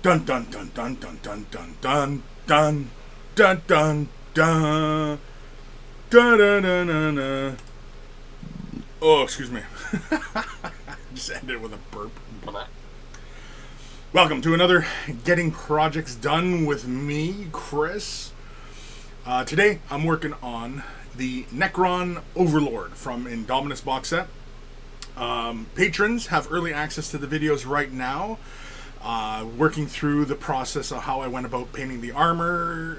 Dun dun dun dun dun dun dun dun dun dun dun dun dun dun dun dun dun. Oh, excuse me. Just ended with a burp. Welcome to another Getting Projects Done with me, Chris. Today I'm working on the Necron Overlord from INDOMITUS box set. Patrons have early access to the videos right now. Working through the process of how I went about painting the armor,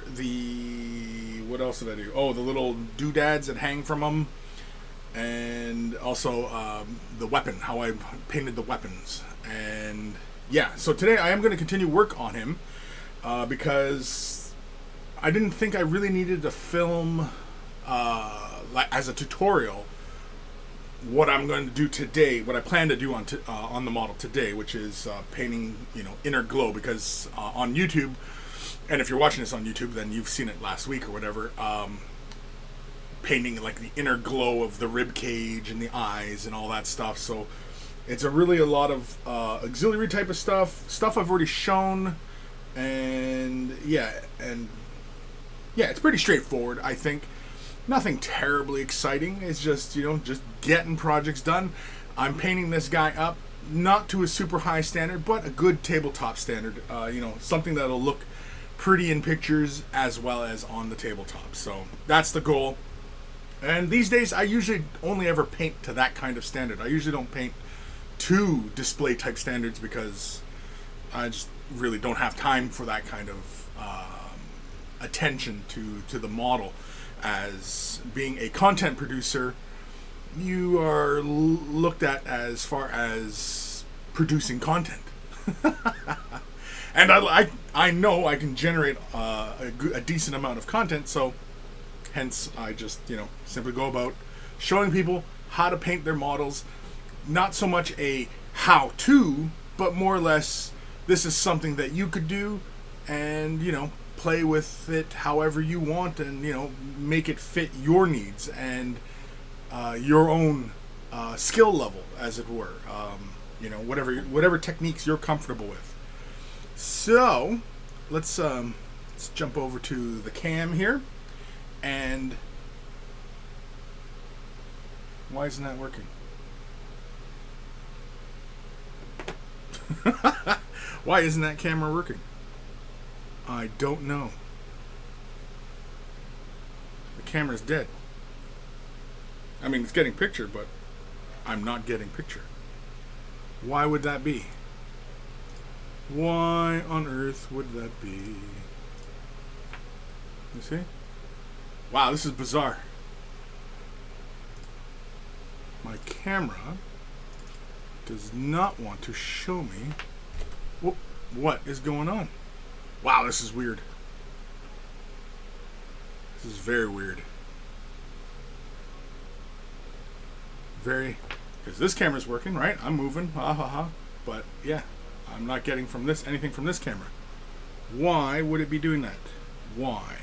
what else did I do? Oh, the little doodads that hang from them, and also the weapon, how I painted the weapons. And yeah, so today I am going to continue work on him because I didn't think I really needed to film as a tutorial what I'm going to do today, what I plan to do on the model today, which is painting, inner glow. Because on YouTube, and if you're watching this on YouTube, then you've seen it last week or whatever. Painting like the inner glow of the rib cage and the eyes and all that stuff. So it's a lot of auxiliary type of stuff I've already shown, and yeah, it's pretty straightforward, I think. Nothing terribly exciting. It's just, just getting projects done. I'm painting this guy up, not to a super high standard, but a good tabletop standard. Something that'll look pretty in pictures as well as on the tabletop. So that's the goal. And these days, I usually only ever paint to that kind of standard. I usually don't paint to display type standards because I just really don't have time for that kind of attention to the model. As being a content producer, you are looked at as far as producing content. And I know I can generate a decent amount of content, so hence I just simply go about showing people how to paint their models. Not so much a how-to, but more or less this is something that you could do, and play with it however you want, and make it fit your needs and your own skill level, as it were. Whatever techniques you're comfortable with. So let's jump over to the cam here. And why isn't that working? Why isn't that camera working? I don't know. The camera's dead. I mean, it's getting picture, but I'm not getting picture. Why would that be? Why on earth would that be? You see? Wow, this is bizarre. My camera does not want to show me what is going on. Wow, this is weird. This is very weird. Because this camera's working, right? I'm moving, but yeah, I'm not getting anything from this camera. Why would it be doing that? Why?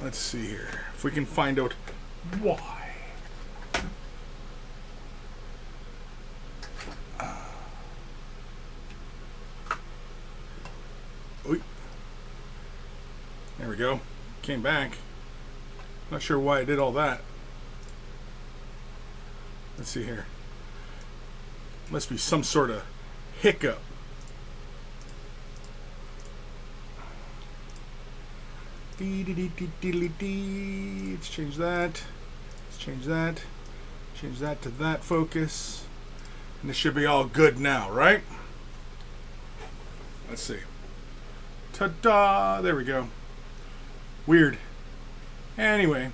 Let's see here if we can find out why. There we go. Came back. Not sure why I did all that. Let's see here. Must be some sort of hiccup. Let's change that. Let's change that. Change that to that focus. And this should be all good now, right? Let's see. Ta-da! There we go. Weird. Anyway,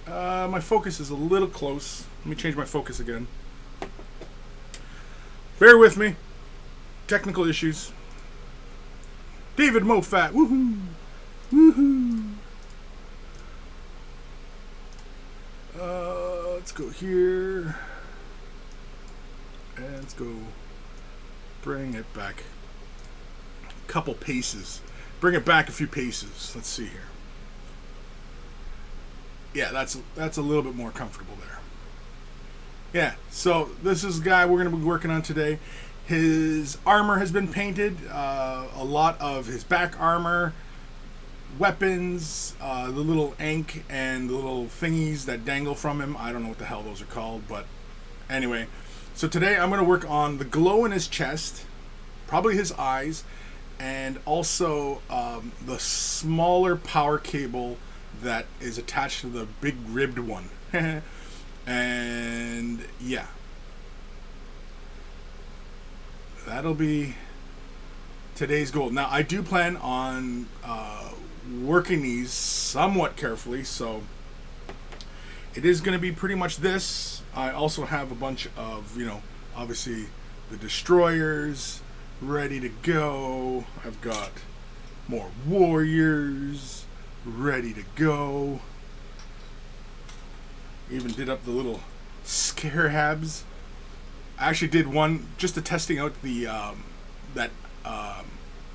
my focus is a little close. Let me change my focus again. Bear with me. Technical issues. David Mofat. Woohoo! Woohoo! Let's go here. And let's go bring it back a couple paces. Bring it back a few paces. Let's see here. Yeah, that's a little bit more comfortable there. Yeah, so this is the guy we're going to be working on today. His armor has been painted, a lot of his back armor, weapons, the little ankh and the little thingies that dangle from him. I don't know what the hell those are called, but anyway. So today I'm going to work on the glow in his chest, probably his eyes, and also the smaller power cable that is attached to the big ribbed one. And yeah, that'll be today's goal. Now I do plan on working these somewhat carefully, so it is going to be pretty much this. I also have a bunch of, obviously the destroyers ready to go. I've got more warriors ready to go. Even did up the little scarabs. I actually did one just to testing out the that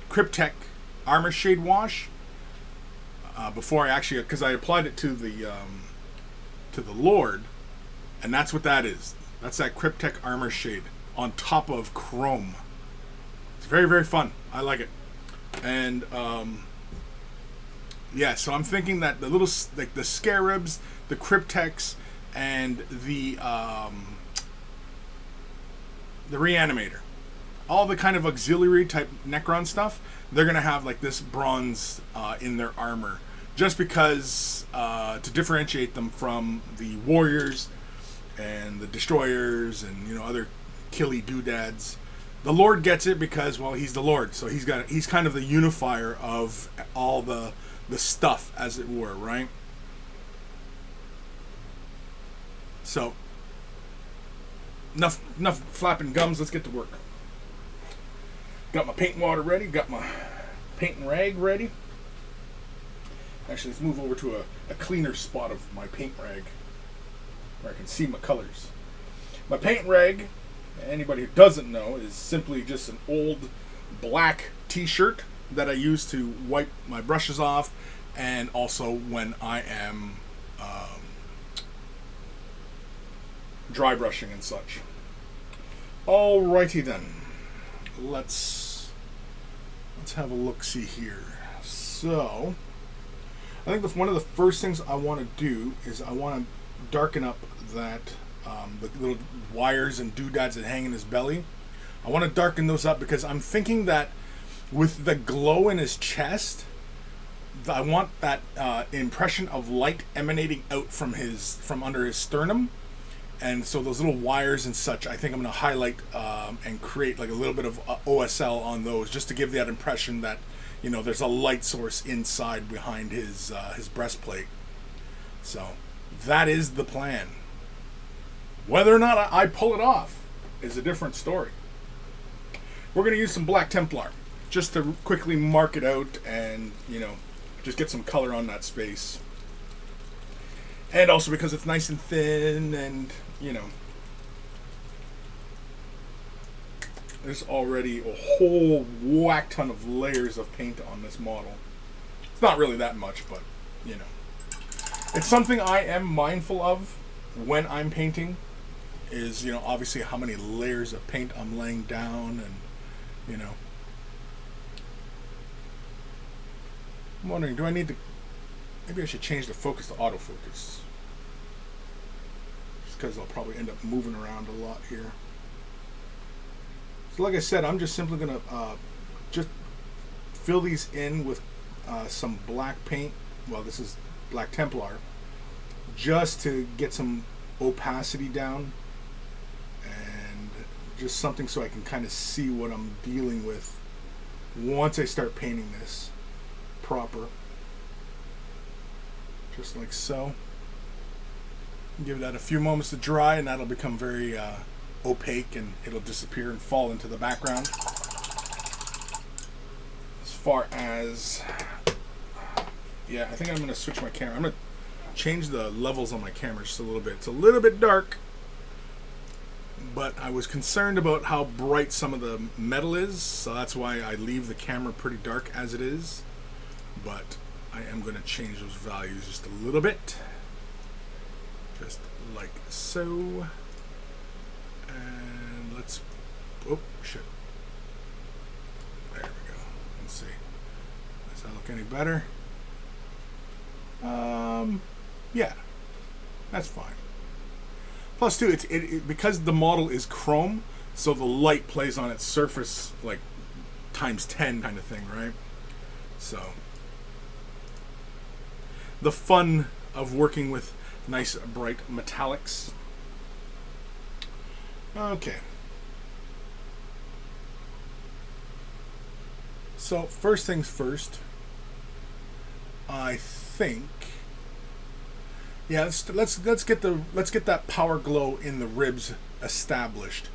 Cryptek armor shade wash before I actually, because I applied it to the Lord, and that's what that is. That's that Cryptek armor shade on top of chrome. It's very, very fun. I like it. And yeah, so I'm thinking that the little, like the scarabs, the Crypteks, and the reanimator, all the kind of auxiliary type Necron stuff, they're gonna have like this bronze in their armor, just because to differentiate them from the warriors and the destroyers and other killy doodads. The Lord gets it because, well, he's the Lord, so he's kind of the unifier of all the stuff, as it were, right? So enough flapping gums. Let's get to work. Got my paint water ready. Got my paint rag ready. Actually, let's move over to a cleaner spot of my paint rag where I can see my colors. My paint rag, anybody who doesn't know, is simply just an old black t-shirt that I use to wipe my brushes off, and also when I am dry brushing and such. Alrighty then, let's have a look-see here. So I think one of the first things I want to do is I want to darken up that the little wires and doodads that hang in his belly. I want to darken those up because I'm thinking that with the glow in his chest, I want that impression of light emanating out from under his sternum. And so those little wires and such, I think I'm going to highlight and create like a little bit of OSL on those, just to give that impression that there's a light source inside behind his breastplate. So that is the plan. Whether or not I pull it off is a different story. We're going to use some Black Templar just to quickly mark it out and just get some color on that space. And also because it's nice and thin, and there's already a whole whack ton of layers of paint on this model. It's not really that much, but it's something I am mindful of when I'm painting, is obviously how many layers of paint I'm laying down, and I'm wondering, do I need to, maybe I should change the focus to autofocus, just because I'll probably end up moving around a lot here. So like I said, I'm just simply going to just fill these in with some black paint. Well, this is Black Templar, just to get some opacity down, and just something so I can kind of see what I'm dealing with once I start painting this proper. Just like so. Give that a few moments to dry, and that'll become very opaque, and it'll disappear and fall into the background. As far as, yeah, I think I'm going to switch my camera. I'm going to change the levels on my camera just a little bit. It's a little bit dark, but I was concerned about how bright some of the metal is, so that's why I leave the camera pretty dark as it is. But I am going to change those values just a little bit, just like so. And let's, oh shit. There we go. Let's see. Does that look any better? Yeah, that's fine. Plus, too, it because the model is chrome, so the light plays on its surface like times 10 kind of thing, right? So the fun of working with nice bright metallics. Okay. So first things first, I think, yeah, let's get that power glow in the ribs established.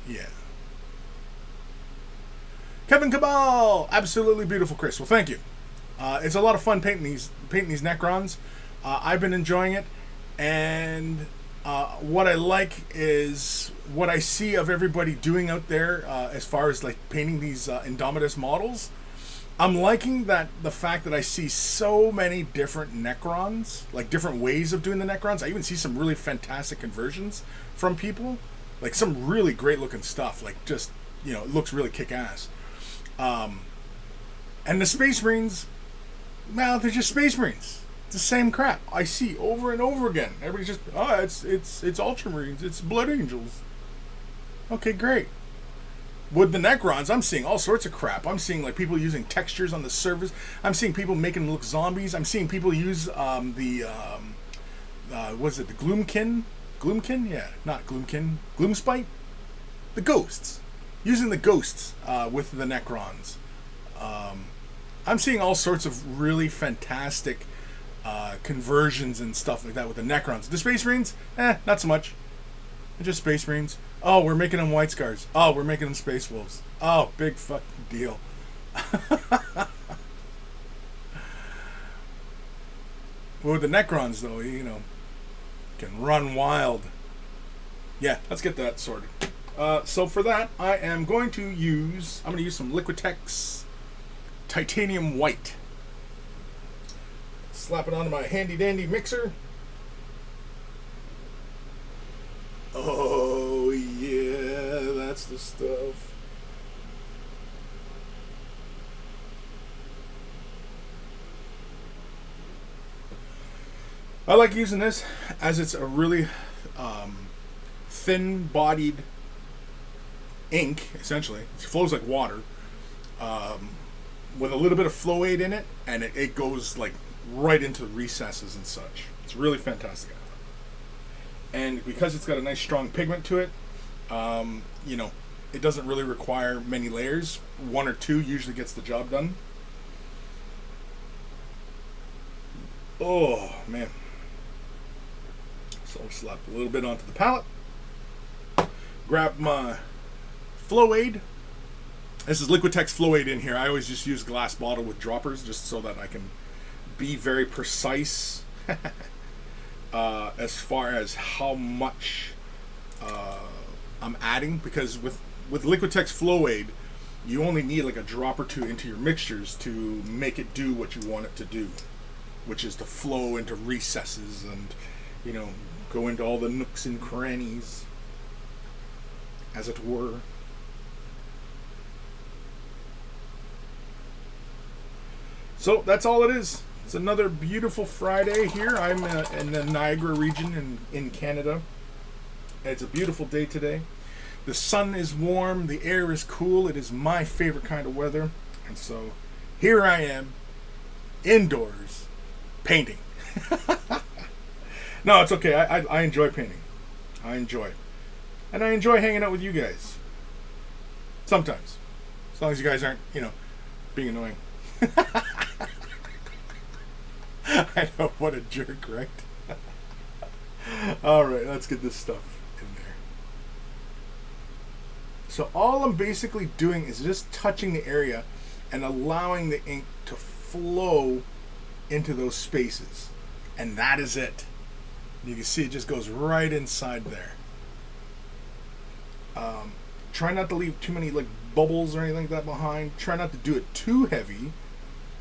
Yeah. Kevin Cabal, absolutely beautiful, Chris. Well, thank you. It's a lot of fun painting these Necrons. I've been enjoying it, and what I like is what I see of everybody doing out there as far as like painting these INDOMITUS models. I'm liking the fact that I see so many different Necrons, like different ways of doing the Necrons. I even see some really fantastic conversions from people, like some really great looking stuff. Like just, you know, it looks really kick-ass. And the Space Marines, well, they're just Space Marines. It's the same crap I see over and over again. Everybody's just, it's Ultramarines, it's Blood Angels. Okay, great. With the Necrons, I'm seeing all sorts of crap. I'm seeing like people using textures on the surface. I'm seeing people making them look zombies. I'm seeing people use what is it, the Gloomkin? Gloomkin? Yeah, not Gloomkin. Gloomspite? The ghosts. Using the ghosts with the Necrons. I'm seeing all sorts of really fantastic conversions and stuff like that with the Necrons. The Space Marines? Not so much. They're just Space Marines. Oh, we're making them White Scars. Oh, we're making them Space Wolves. Oh, big fucking deal. But with the Necrons, though, you know, can run wild. Yeah, let's get that sorted. So for that, I'm going to use some liquitex titanium white. Slap it onto my handy dandy mixer. Oh yeah, that's the stuff. I like using this as it's a really thin-bodied ink, essentially. It flows like water, with a little bit of flow aid in it, and it goes like right into the recesses and such. It's really fantastic. And because it's got a nice strong pigment to it, you know, it doesn't really require many layers. One or two usually gets the job done. Oh man. So I'll slap a little bit onto the palette. Grab my flow aid. This is liquitex flow aid in here. I always just use glass bottle with droppers just so that I can be very precise as far as how much I'm adding, because with liquitex flow aid you only need like a drop or two into your mixtures to make it do what you want it to do, which is to flow into recesses and, you know, go into all the nooks and crannies, as it were. So that's all it is. It's another beautiful Friday here. I'm in the Niagara region in Canada. It's a beautiful day today. The sun is warm, the air is cool. It is my favorite kind of weather. And so here I am, indoors, painting. No, it's okay. I enjoy painting. I enjoy it. And I enjoy hanging out with you guys. Sometimes. As long as you guys aren't, you know, being annoying. I know, what a jerk, right? Alright, let's get this stuff in there. So all I'm basically doing is just touching the area and allowing the ink to flow into those spaces. And that is it. You can see it just goes right inside there. Try not to leave too many like bubbles or anything like that behind. Try not to do it too heavy,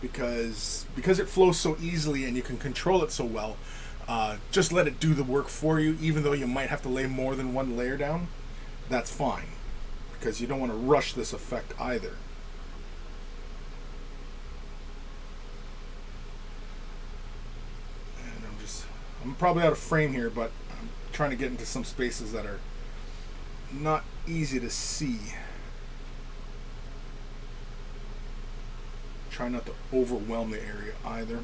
because it flows so easily and you can control it so well. just let it do the work for you, even though you might have to lay more than one layer down. That's fine, because you don't want to rush this effect either. And I'm probably out of frame here, but I'm trying to get into some spaces that are not easy to see. Try not to overwhelm the area either.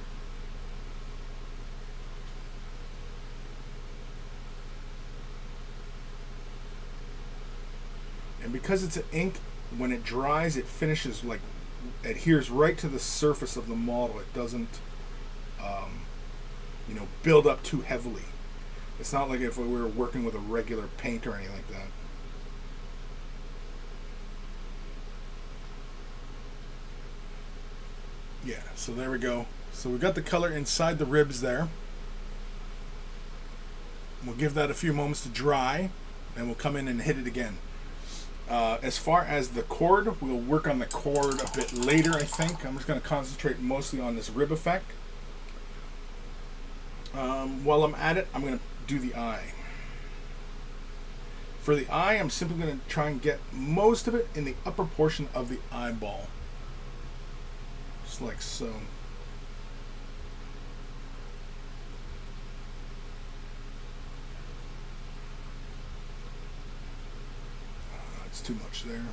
And because it's an ink, when it dries, it finishes like, adheres right to the surface of the model. It doesn't, you know, build up too heavily. It's not like if we were working with a regular paint or anything like that. Yeah, so there we go. So we got the color inside the ribs there. We'll give that a few moments to dry, and we'll come in and hit it again. As far as the cord, we'll work on the cord a bit later, I think. I'm just going to concentrate mostly on this rib effect. While I'm at it, I'm going to do the eye. For the eye, I'm simply going to try and get most of it in the upper portion of the eyeball. Just like so. That's too much there.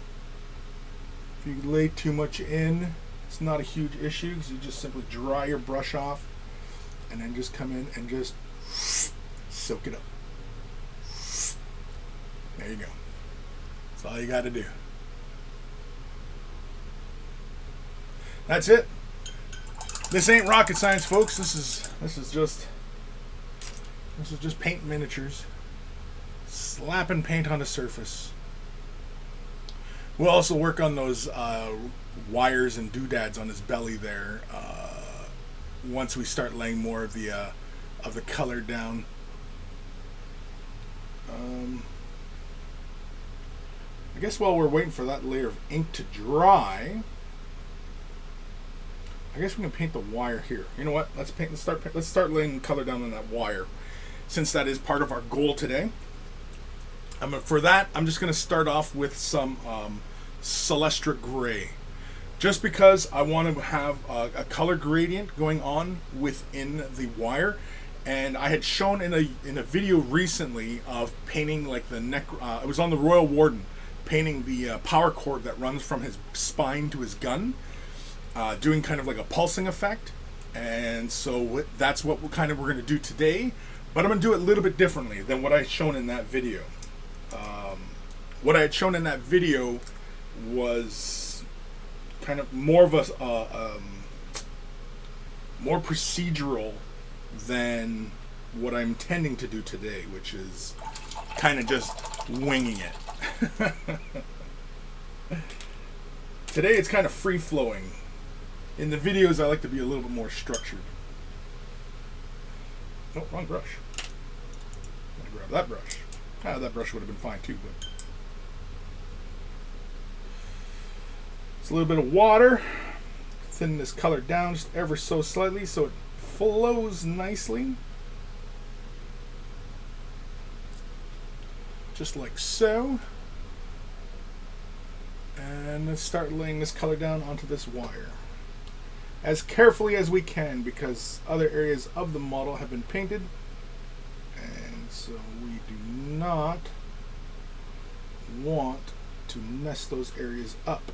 If you lay too much in, it's not a huge issue, because you just simply dry your brush off and then just come in and just soak it up. There you go. That's all you got to do. That's it. This ain't rocket science, folks. This is just paint miniatures. Slapping paint on the surface. We'll also work on those wires and doodads on his belly there once we start laying more of the color down. I guess while we're waiting for that layer of ink to dry, I guess we can paint the wire here. You know what? Let's start laying color down on that wire, since that is part of our goal today. For that, I'm just going to start off with some Celestra Gray, just because I want to have a color gradient going on within the wire. And I had shown in a video recently of painting like the it was on the Royal Warden, painting the power cord that runs from his spine to his gun. Doing kind of like a pulsing effect, and so that's what we're going to do today, but I'm going to do it a little bit differently than what I had shown in that video. What I had shown in that video was kind of more of a more procedural than what I'm intending to do today, which is kind of just winging it. Today it's kind of free-flowing. In the videos, I like to be a little bit more structured. Oh, wrong brush. I'm gonna grab that brush. That brush would have been fine too, but it's a little bit of water. Thin this color down just ever so slightly so it flows nicely. Just like so. And let's start laying this color down onto this wire as carefully as we can, because other areas of the model have been painted, and so we do not want to mess those areas up.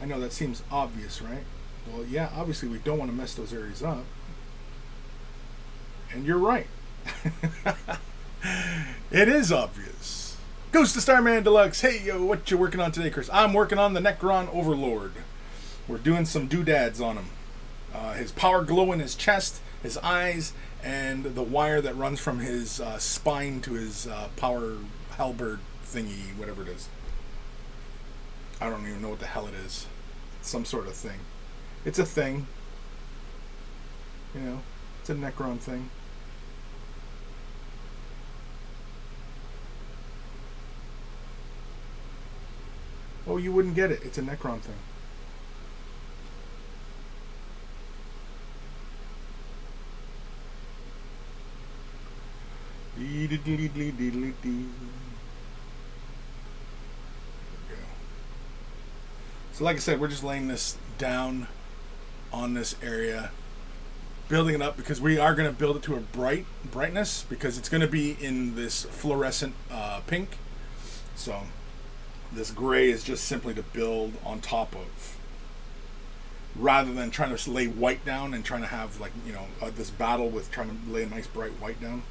I know that seems obvious, right? Well, yeah, obviously we don't want to mess those areas up, and you're right. It is obvious. Ghost of Starman Deluxe. Hey, yo, what you working on today, Chris? I'm working on the Necron Overlord. We're doing some doodads on him. His power glow in his chest, his eyes, and the wire that runs from his spine to his power halberd thingy, whatever it is. I don't even know what the hell it is. It's some sort of thing. It's a thing. You know, it's a Necron thing. Oh, you wouldn't get it. It's a Necron thing. So like I said, we're just laying this down on this area, building it up because we are going to build it to a brightness because it's going to be in this fluorescent pink. So this gray is just simply to build on top of, rather than trying to lay white down and trying to have like, you know, this battle with trying to lay a nice bright white down.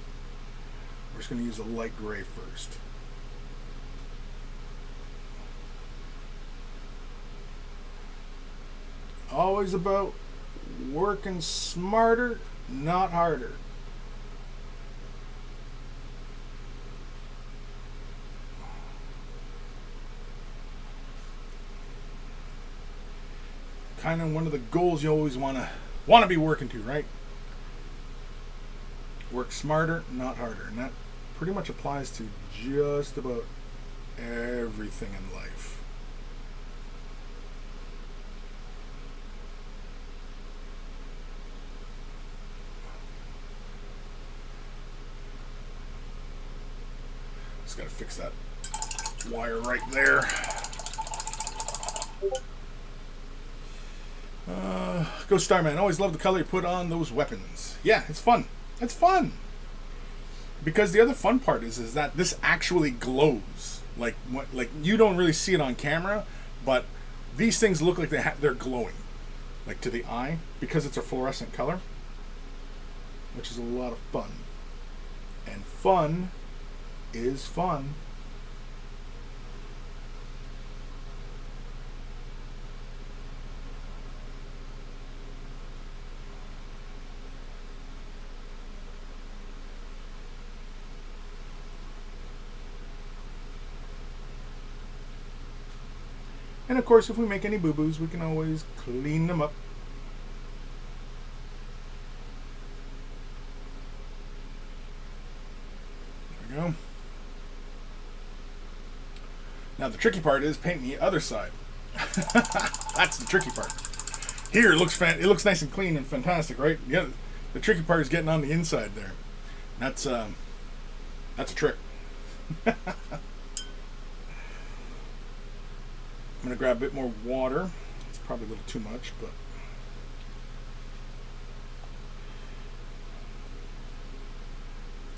We're just going to use a light gray first. Always about working smarter, not harder. Kind of one of the goals you always want to be working to, right? Work smarter, not harder. And that pretty much applies to just about everything in life. Just got to fix that wire right there. Go Starman. Always love the color you put on those weapons. Yeah, it's fun. It's fun. Because the other fun part is that this actually glows. Like you don't really see it on camera, but these things look like they're glowing, like to the eye, because it's a fluorescent color, which is a lot of fun. And fun is fun. And of course, if we make any boo-boos, we can always clean them up. There we go. Now the tricky part is painting the other side. That's the tricky part. Here it looks nice and clean and fantastic, right? Yeah. The tricky part is getting on the inside there. That's a trick. I'm going to grab a bit more water. It's probably a little too much, but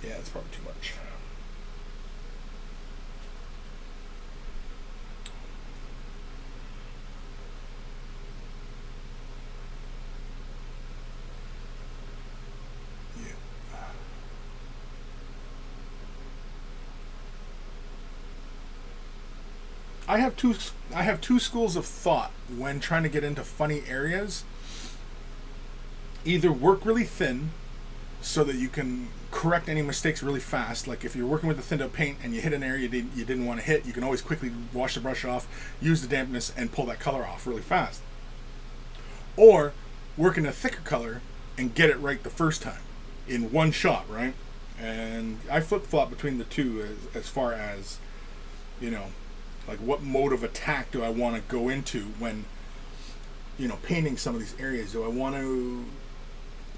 yeah, it's probably too much. I have two schools of thought when trying to get into funny areas. Either work really thin so that you can correct any mistakes really fast. Like if you're working with a thin up paint and you hit an area you didn't want to hit, you can always quickly wash the brush off, use the dampness, and pull that color off really fast. Or work in a thicker color and get it right the first time in one shot, right? And I flip-flop between the two as far as, you know, like what mode of attack do I want to go into when, you know, painting some of these areas? Do I want to,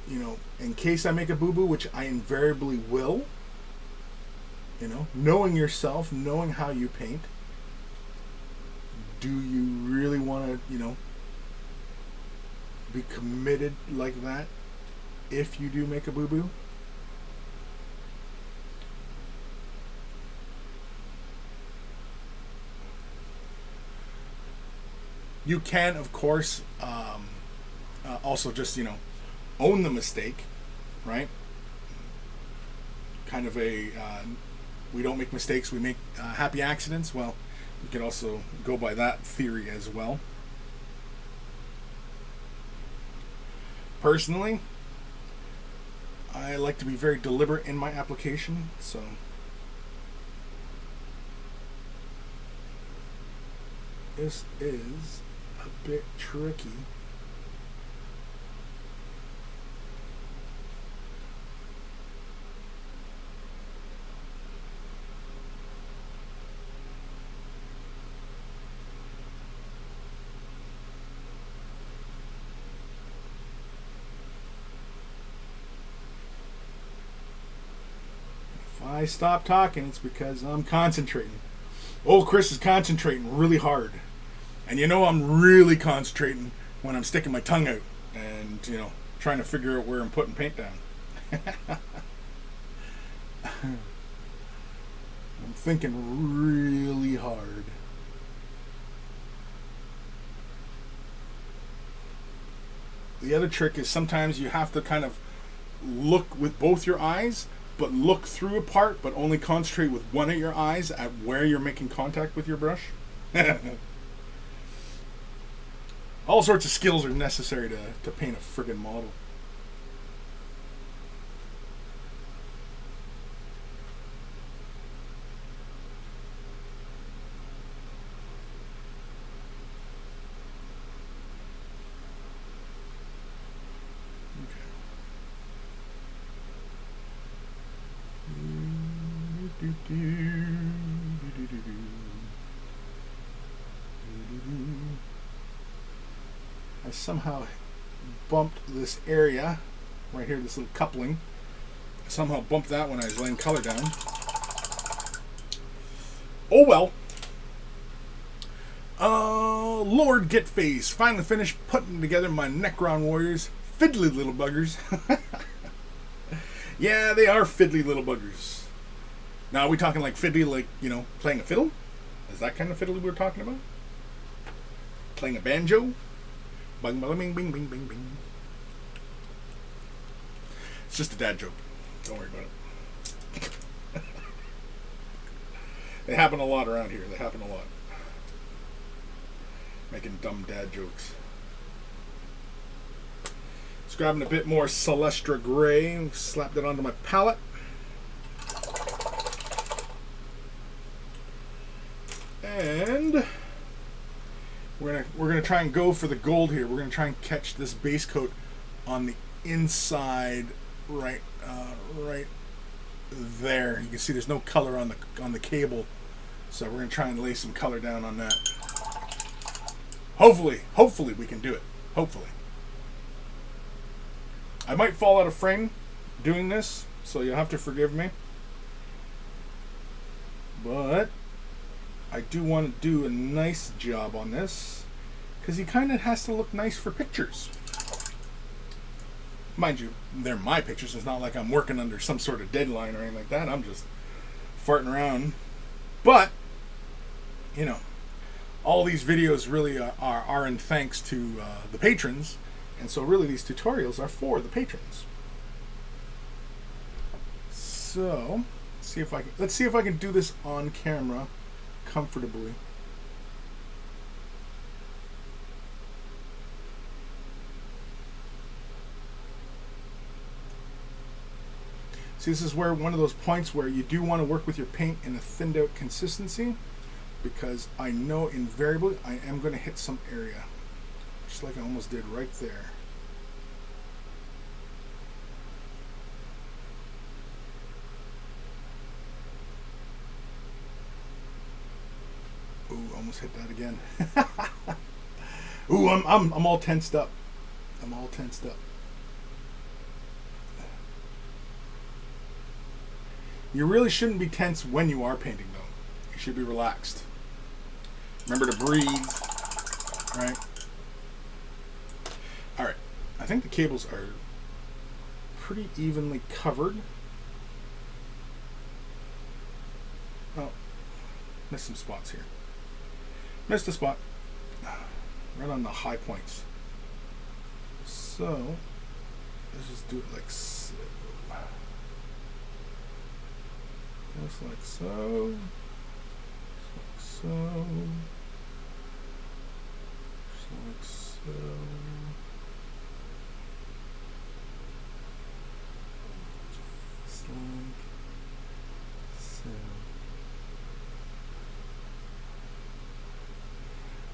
you know, in case I make a boo-boo, which I invariably will, you know, knowing yourself, knowing how you paint, do you really want to, you know, be committed like that if you do make a boo-boo? You can, of course, also just, you know, own the mistake, right? Kind of a, we don't make mistakes, we make happy accidents. Well, you can also go by that theory as well. Personally, I like to be very deliberate in my application, so this is a bit tricky. I stop talking, it's because I'm concentrating. Old Chris is concentrating really hard. And you know I'm really concentrating when I'm sticking my tongue out and, you know, trying to figure out where I'm putting paint down. I'm thinking really hard. The other trick is sometimes you have to kind of look with both your eyes, but look through a part, but only concentrate with one of your eyes at where you're making contact with your brush. All sorts of skills are necessary to paint a friggin' model. I somehow bumped this area right here, this little coupling. I somehow bumped that when I was laying color down. Oh well. Lord Gitface, finally finished putting together my Necron warriors. Fiddly little buggers. Yeah, they are fiddly little buggers. Now, are we talking like fiddly, like, you know, playing a fiddle? Is that kind of fiddly we're talking about? Playing a banjo? Bing, bing, bing, bing, bing, bing, bing. It's just a dad joke. Don't worry about it. They happen a lot around here. They happen a lot. Making dumb dad jokes. Just grabbing a bit more Celestra Gray. Slapped it onto my palette. And we're gonna try and go for the gold here. We're gonna try and catch this base coat on the inside, right there. You can see there's no color on the cable, so we're gonna try and lay some color down on that. Hopefully we can do it. Hopefully. I might fall out of frame doing this, so you'll have to forgive me. But I do want to do a nice job on this, because he kind of has to look nice for pictures. Mind you, they're my pictures. It's not like I'm working under some sort of deadline or anything like that. I'm just farting around. But, you know, all these videos really are in thanks to the patrons. And so really these tutorials are for the patrons. So, let's see if I can do this on camera comfortably. See, this is where one of those points where you do want to work with your paint in a thinned out consistency, because I know invariably I am going to hit some area, just like I almost did right there. Ooh, almost hit that again. Ooh, I'm all tensed up. I'm all tensed up. You really shouldn't be tense when you are painting, though. You should be relaxed. Remember to breathe, right? All right. I think the cables are pretty evenly covered. Oh, missed some spots here. Missed a spot. Right on the high points. So, let's just do it like so. Just like so. Just like so. Just like so. Just like so.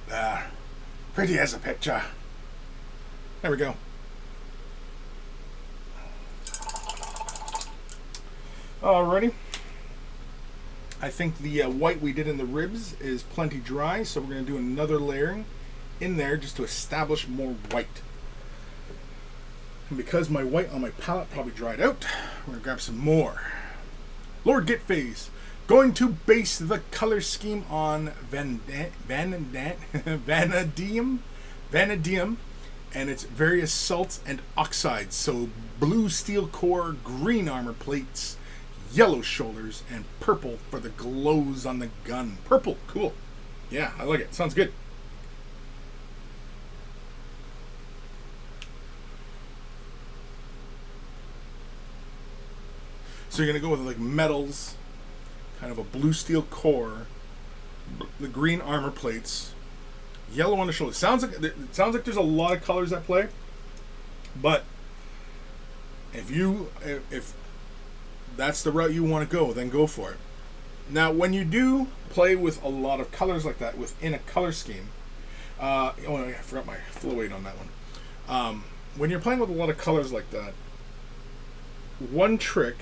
There. Pretty as a picture. There we go. Alrighty. I think the white we did in the ribs is plenty dry, so we're going to do another layering in there just to establish more white. And because my white on my palette probably dried out, we're going to grab some more. Lord Gitface, going to base the color scheme on vanadium and its various salts and oxides. So blue steel core, green armor plates, yellow shoulders, and purple for the glows on the gun. Purple, cool. Yeah, I like it. Sounds good. So you're gonna go with like metals, kind of a blue steel core, the green armor plates, yellow on the shoulder. Sounds like there's a lot of colors at play, but if that's the route you want to go, then go for it. Now, when you do play with a lot of colors like that within a color scheme, I forgot my flow weight on that one. When you're playing with a lot of colors like that, one trick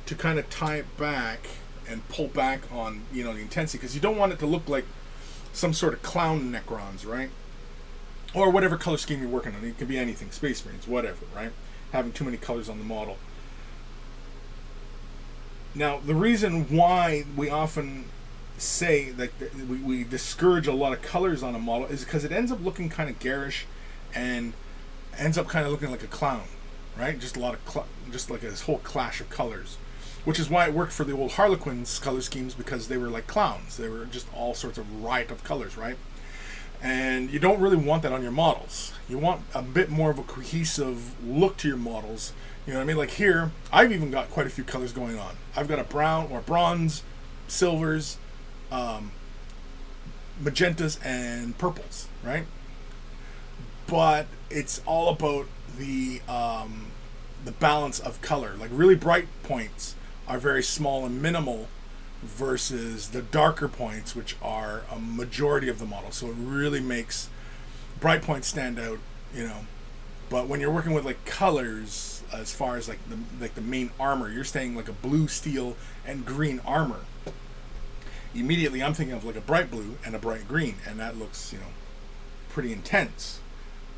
to kind of tie it back and pull back on the intensity, because you don't want it to look like some sort of clown Necrons, right? Or whatever color scheme you're working on. It could be anything, Space Marines, whatever, right? Having too many colors on the model. Now, the reason why we often say that we discourage a lot of colors on a model is because it ends up looking kind of garish and ends up kind of looking like a clown, right? Just a lot of just like this whole clash of colors, which is why it worked for the old Harlequins color schemes, because they were like clowns. They were just all sorts of riot of colors, right? And you don't really want that on your models. You want a bit more of a cohesive look to your models. You know what I mean? Like here, I've even got quite a few colors going on. I've got a brown or bronze, silvers, magentas, and purples, right? But it's all about the balance of color. Like really bright points are very small and minimal versus the darker points, which are a majority of the model. So it really makes bright points stand out, But when you're working with like colors, as far as like the main armor, you're saying like a blue, steel, and green armor. Immediately, I'm thinking of like a bright blue and a bright green, and that looks, pretty intense.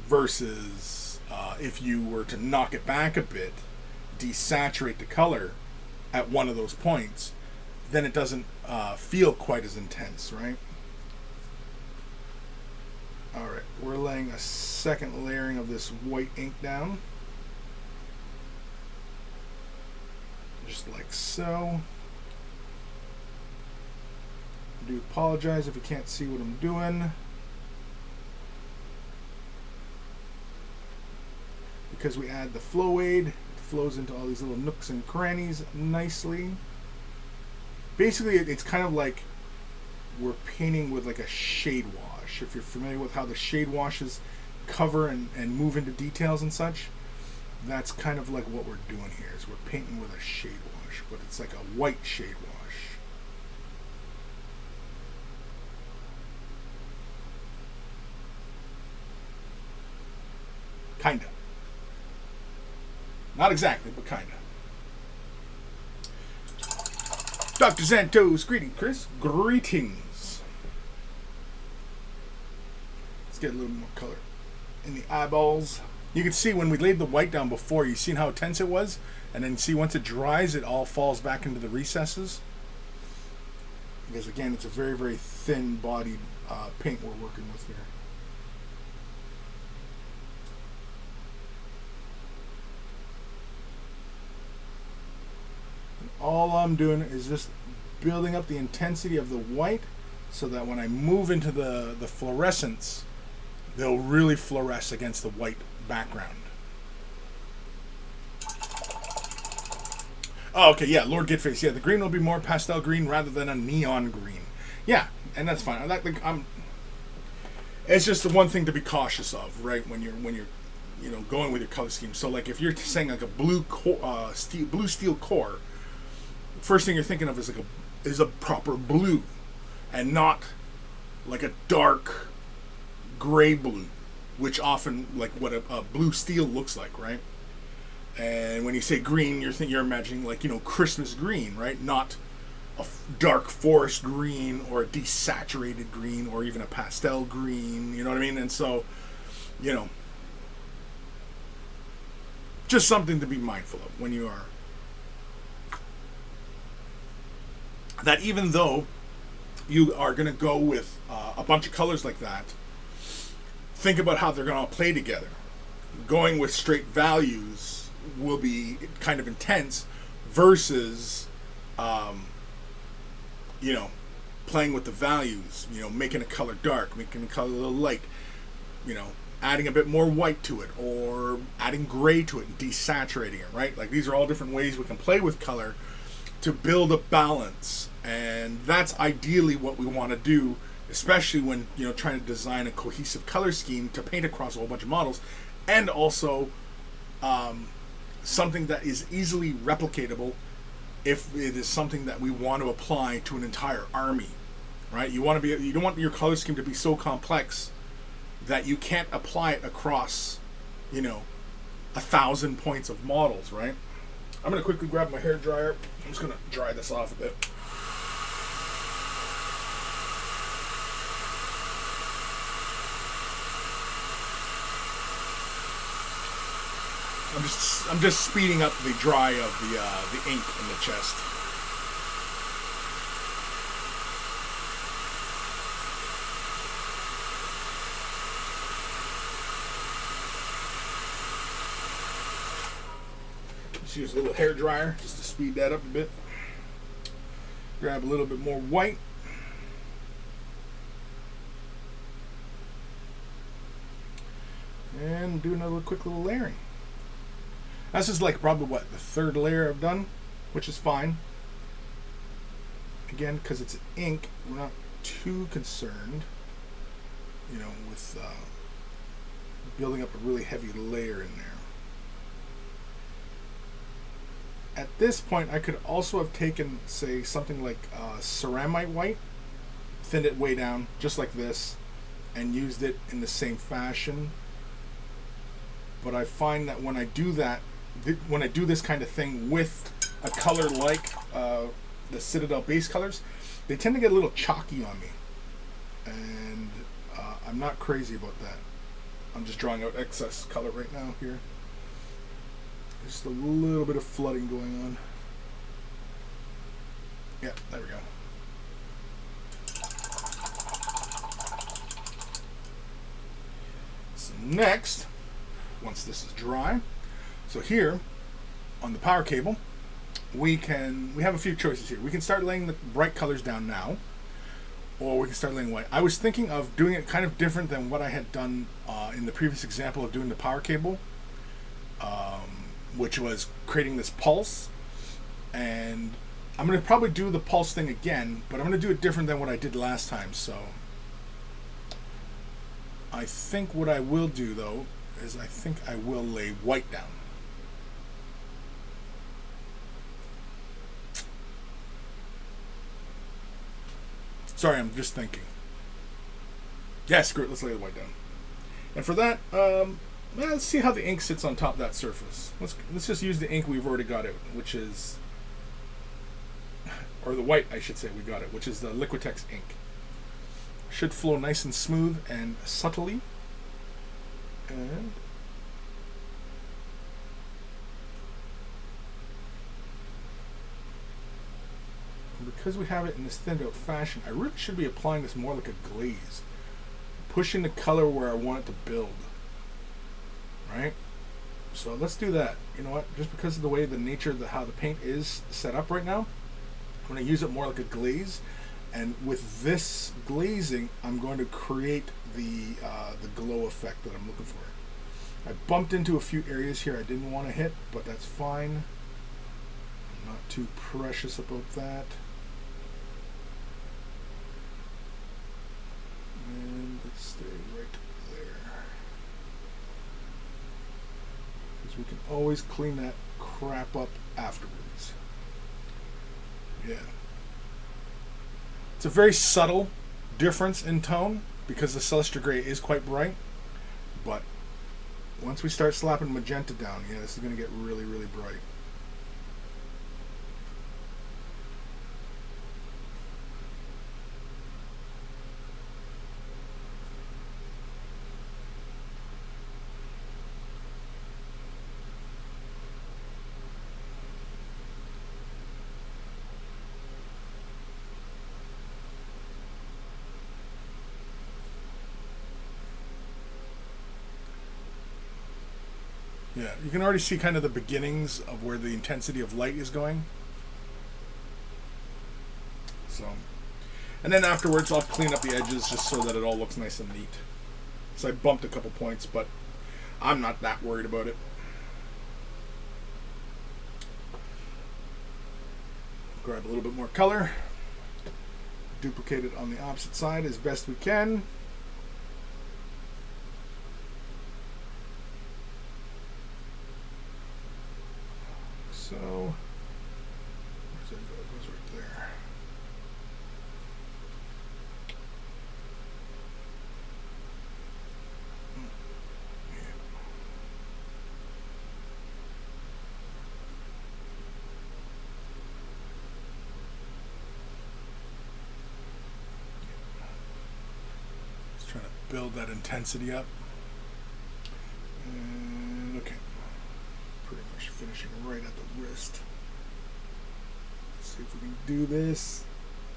Versus if you were to knock it back a bit, desaturate the color at one of those points, then it doesn't feel quite as intense, right? Alright, we're laying a second layering of this white ink down. Just like so. I do apologize if you can't see what I'm doing, because we add the flow aid. It flows into all these little nooks and crannies nicely. Basically, it's kind of like we're painting with like a shade wash. If you're familiar with how the shade washes cover and move into details and such, that's kind of like what we're doing here, is we're painting with a shade wash, but it's like a white shade wash. Kinda. Not exactly, but kinda. Dr. Santos, greeting, Chris. Greetings. Let's get a little more color in the eyeballs. You can see when we laid the white down before, you seen how tense it was? And then see once it dries, it all falls back into the recesses. Because again, it's a very, very thin bodied paint we're working with here. All I'm doing is just building up the intensity of the white so that when I move into the fluorescence, they'll really fluoresce against the white background. Oh, okay, yeah, Lord Gitface. Yeah, the green will be more pastel green rather than a neon green. Yeah, and that's fine. It's just the one thing to be cautious of, right? When you're going with your color scheme. So like if you're saying like a blue steel core, first thing you're thinking of is a proper blue, and not like a dark gray blue, which often like what a blue steel looks like, right? And when you say green, you're imagining like Christmas green, right? Not a dark forest green or a desaturated green or even a pastel green. You know what I mean? And so, just something to be mindful of when you are that even though you are going to go with a bunch of colors like that, think about how they're going to play together. Going with straight values will be kind of intense versus, you know, playing with the values, you know, making a color dark, making a color a little light, you know, adding a bit more white to it, or adding gray to it and desaturating it, right? Like, these are all different ways we can play with color to build a balance. And that's ideally what we want to do, especially when, you know, trying to design a cohesive color scheme to paint across a whole bunch of models, and also something that is easily replicatable if it is something that we want to apply to an entire army, right? You don't want your color scheme to be so complex that you can't apply it across, you know, 1,000 points of models, right? I'm going to quickly grab my hair dryer. I'm just going to dry this off a bit. I'm just speeding up the dry of the ink in the chest. Just use a little hair dryer just to speed that up a bit. Grab a little bit more white. And do another quick little layering. This is like probably, what, the third layer I've done, which is fine. Again, because it's ink, we're not too concerned, you know, with building up a really heavy layer in there. At this point, I could also have taken, say, something like ceramite white, thinned it way down, just like this, and used it in the same fashion. But I find that when I do that, when I do this kind of thing with a color like the Citadel base colors, they tend to get a little chalky on me. And I'm not crazy about that. I'm just drawing out excess color right now here. Just a little bit of flooding going on. Yeah, there we go. So next, once this is dry, so here on the power cable, we have a few choices here. We can start laying the bright colors down now, or we can start laying white. I was thinking of doing it kind of different than what I had done in the previous example of doing the power cable, which was creating this pulse. And I'm going to probably do the pulse thing again, but I'm going to do it different than what I did last time. So I think what I will do, though, is I think I will lay white down. Sorry, I'm just thinking. Yeah, screw it, let's lay the white down. And for that, let's see how the ink sits on top of that surface. Let's just use the ink we've already got out, which is, or the white, I should say, we got it, which is the liquitex ink. Should flow nice and smooth and subtly. And because we have it in this thinned out fashion, I really should be applying this more like a glaze, pushing the color where I want it to build, right? So let's do that. You know what, just because of the way the nature of how the paint is set up right now, I'm going to use it more like a glaze. And with this glazing, I'm going to create the glow effect that I'm looking for. I bumped into a few areas here I didn't want to hit, but that's fine. I'm not too precious about that. And let's stay right there, because we can always clean that crap up afterwards. Yeah. It's a very subtle difference in tone because the Celestia Gray is quite bright, but once we start slapping magenta down, yeah, this is going to get really, really bright. Yeah, you can already see kind of the beginnings of where the intensity of light is going. So, and then afterwards I'll clean up the edges just so that it all looks nice and neat. So I bumped a couple points, but I'm not that worried about it. Grab a little bit more color. Duplicate it on the opposite side as best we can. So, where's that go? It goes right there. Yeah. Just trying to build that intensity up. And okay. Pretty much finishing right at the wrist. Let's see if we can do this.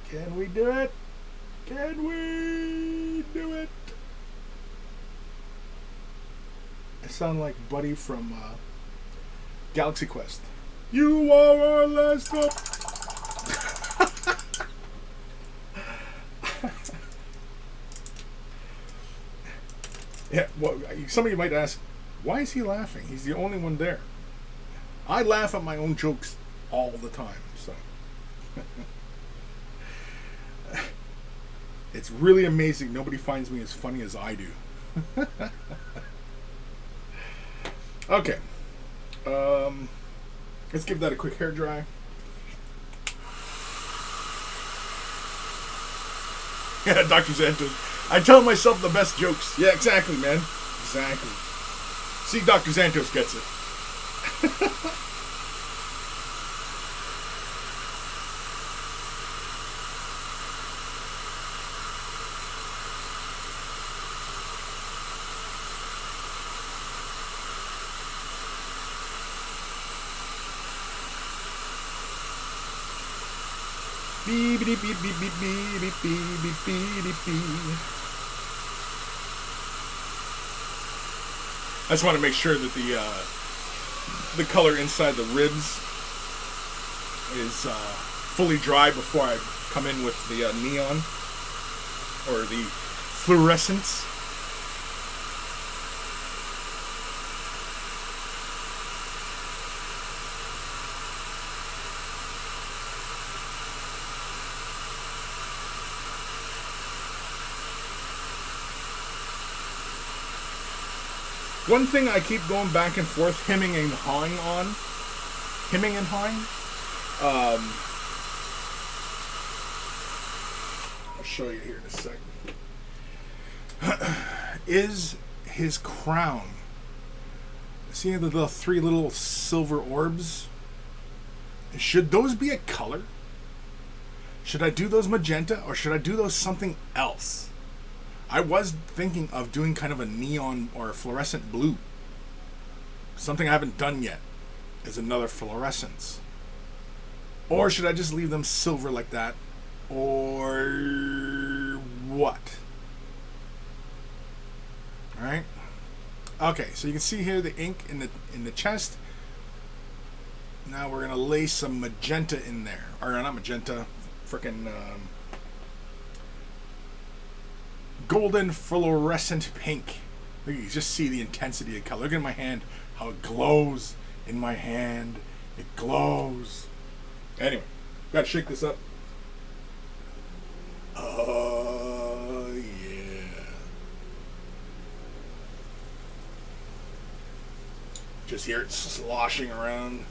Can we do it? Can we do it? I sound like Buddy from Galaxy Quest. You are our last hope. Yeah, well, some of you might ask, why is he laughing? He's the only one there. I laugh at my own jokes all the time, so. It's really amazing. Nobody finds me as funny as I do. Okay. Let's give that a quick hair dry. Yeah, Dr. Xantos. I tell myself the best jokes. Yeah, exactly, man. Exactly. See, Dr. Xantos gets it. Beep, beep, beep, beep, beep, beep, beep, beep, beep, beep, beep. I just want to make sure that the color inside the ribs is fully dry before I come in with the neon or the fluorescence. One thing I keep going back and forth, hemming and hawing on. Hemming and hawing? I'll show you here in a second. Is his crown. See the three little silver orbs? Should those be a color? Should I do those magenta or should I do those something else? I was thinking of doing kind of a neon or a fluorescent blue. Something I haven't done yet is another fluorescence. Or should I just leave them silver like that? Or what? Alright. Okay, so you can see here the ink in the chest. Now we're going to lay some magenta in there. Or not magenta, frickin' golden fluorescent pink. Look, you just see the intensity of color. Look at my hand, how it glows in my hand. It glows. Anyway, gotta shake this up. Oh, yeah. Just hear it sloshing around.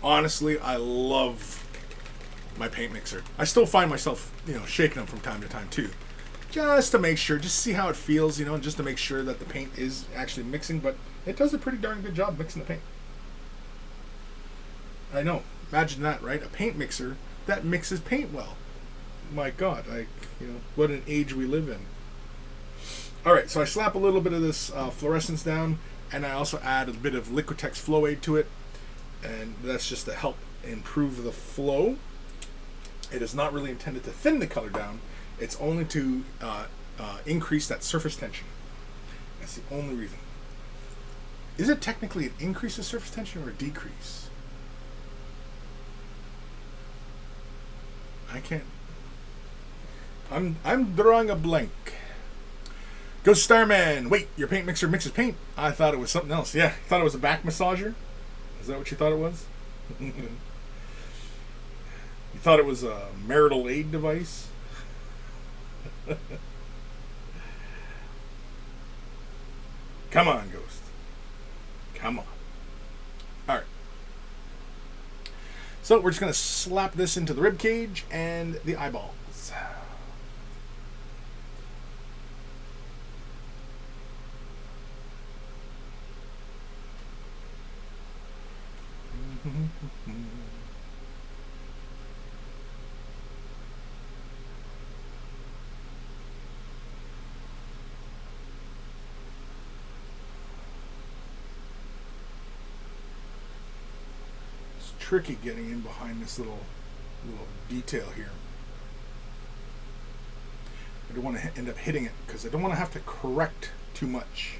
Honestly, I love my paint mixer. I still find myself, shaking them from time to time too. Just to make sure, just see how it feels, just to make sure that the paint is actually mixing, but it does a pretty darn good job mixing the paint. I know. Imagine that, right? A paint mixer that mixes paint well. My God, what an age we live in. All right, so I slap a little bit of this fluorescence down, and I also add a bit of liquitex flow aid to it. And that's just to help improve the flow. It is not really intended to thin the color down. It's only to increase that surface tension. That's the only reason. Is it technically an increase of surface tension or a decrease? I can't. I'm drawing a blank. Ghost Starman. Wait, your paint mixer mixes paint? I thought it was something else. Yeah, I thought it was a back massager. Is that what you thought it was? You thought it was a marital aid device? Come on, Ghost. Come on. Alright. So we're just going to slap this into the rib cage and the eyeballs. It's tricky getting in behind this little detail here. I don't want to end up hitting it because I don't want to have to correct too much.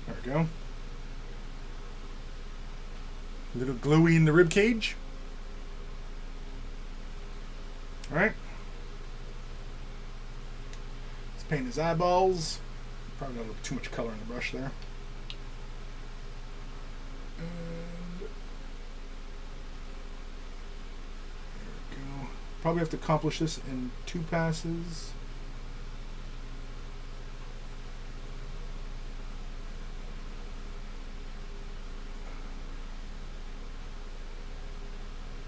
There we go. A little glowy in the rib cage. All right. Let's paint his eyeballs. Probably got a little too much color in the brush there. And there we go. Probably have to accomplish this in 2 passes.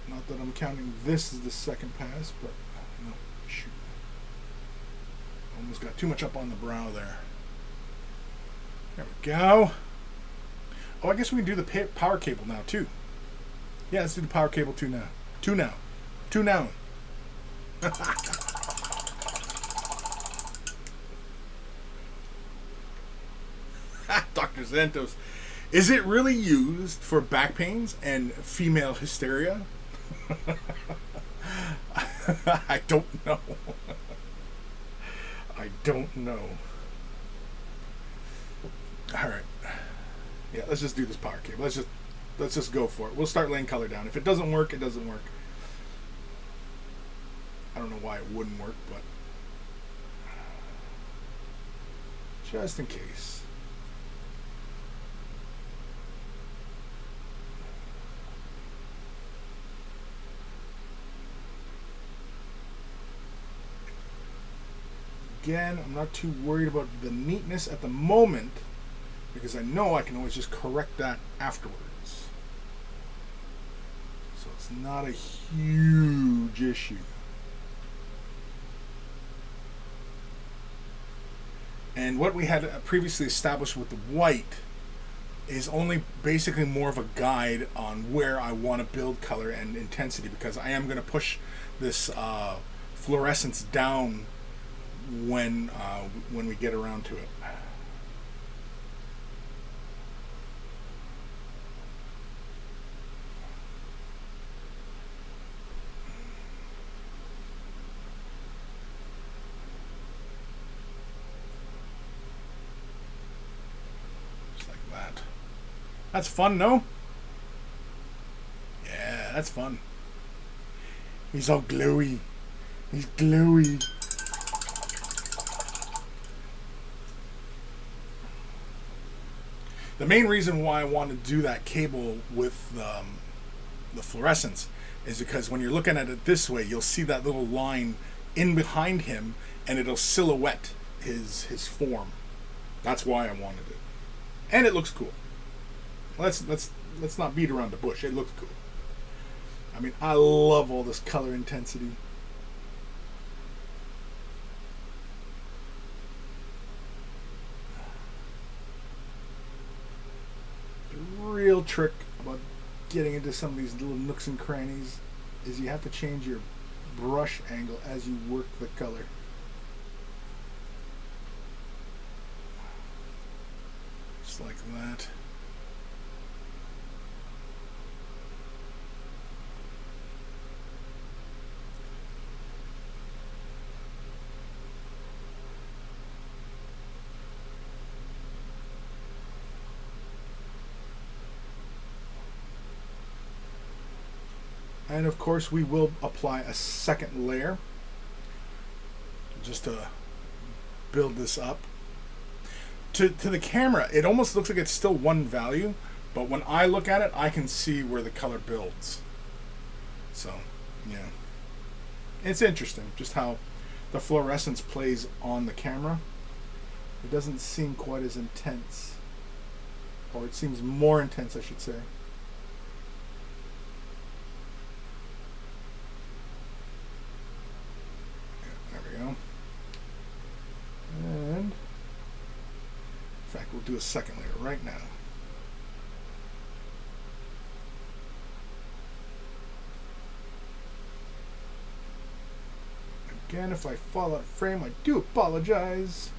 Not that I'm counting this as the second pass, but no, shoot. Almost got too much up on the brow there. There we go. Oh, I guess we can do the power cable now, too. Yeah, let's do the power cable, too, now. Two now. Dr. Xantos. Is it really used for back pains and female hysteria? I don't know. I don't know. All right. Yeah, let's just do this power cable. Let's just go for it. We'll start laying color down. If it doesn't work, it doesn't work. I don't know why it wouldn't work, but just in case. Again, I'm not too worried about the neatness at the moment because I know I can always just correct that afterwards. So it's not a huge issue. And what we had previously established with the white is only basically more of a guide on where I want to build color and intensity, because I am going to push this fluorescence down when we get around to it. Just like that. That's fun, no? Yeah, that's fun. He's all glowy. He's glowy. The main reason why I want to do that cable with the fluorescence is because when you're looking at it this way, you'll see that little line in behind him, and it'll silhouette his form. That's why I wanted it, and it looks cool. Let's not beat around the bush. It looks cool. I mean, I love all this color intensity. real trick about getting into some of these little nooks and crannies is you have to change your brush angle as you work the color. Just like that. And of course we will apply a second layer just to build this up. To the camera, it almost looks like it's still one value, but when I look at it, I can see where the color builds. So, yeah. It's interesting just how the fluorescence plays on the camera. It doesn't seem quite as intense. Or it seems more intense, I should say. And in fact, we'll do a second layer right now. Again, if I fall out of frame, I do apologize.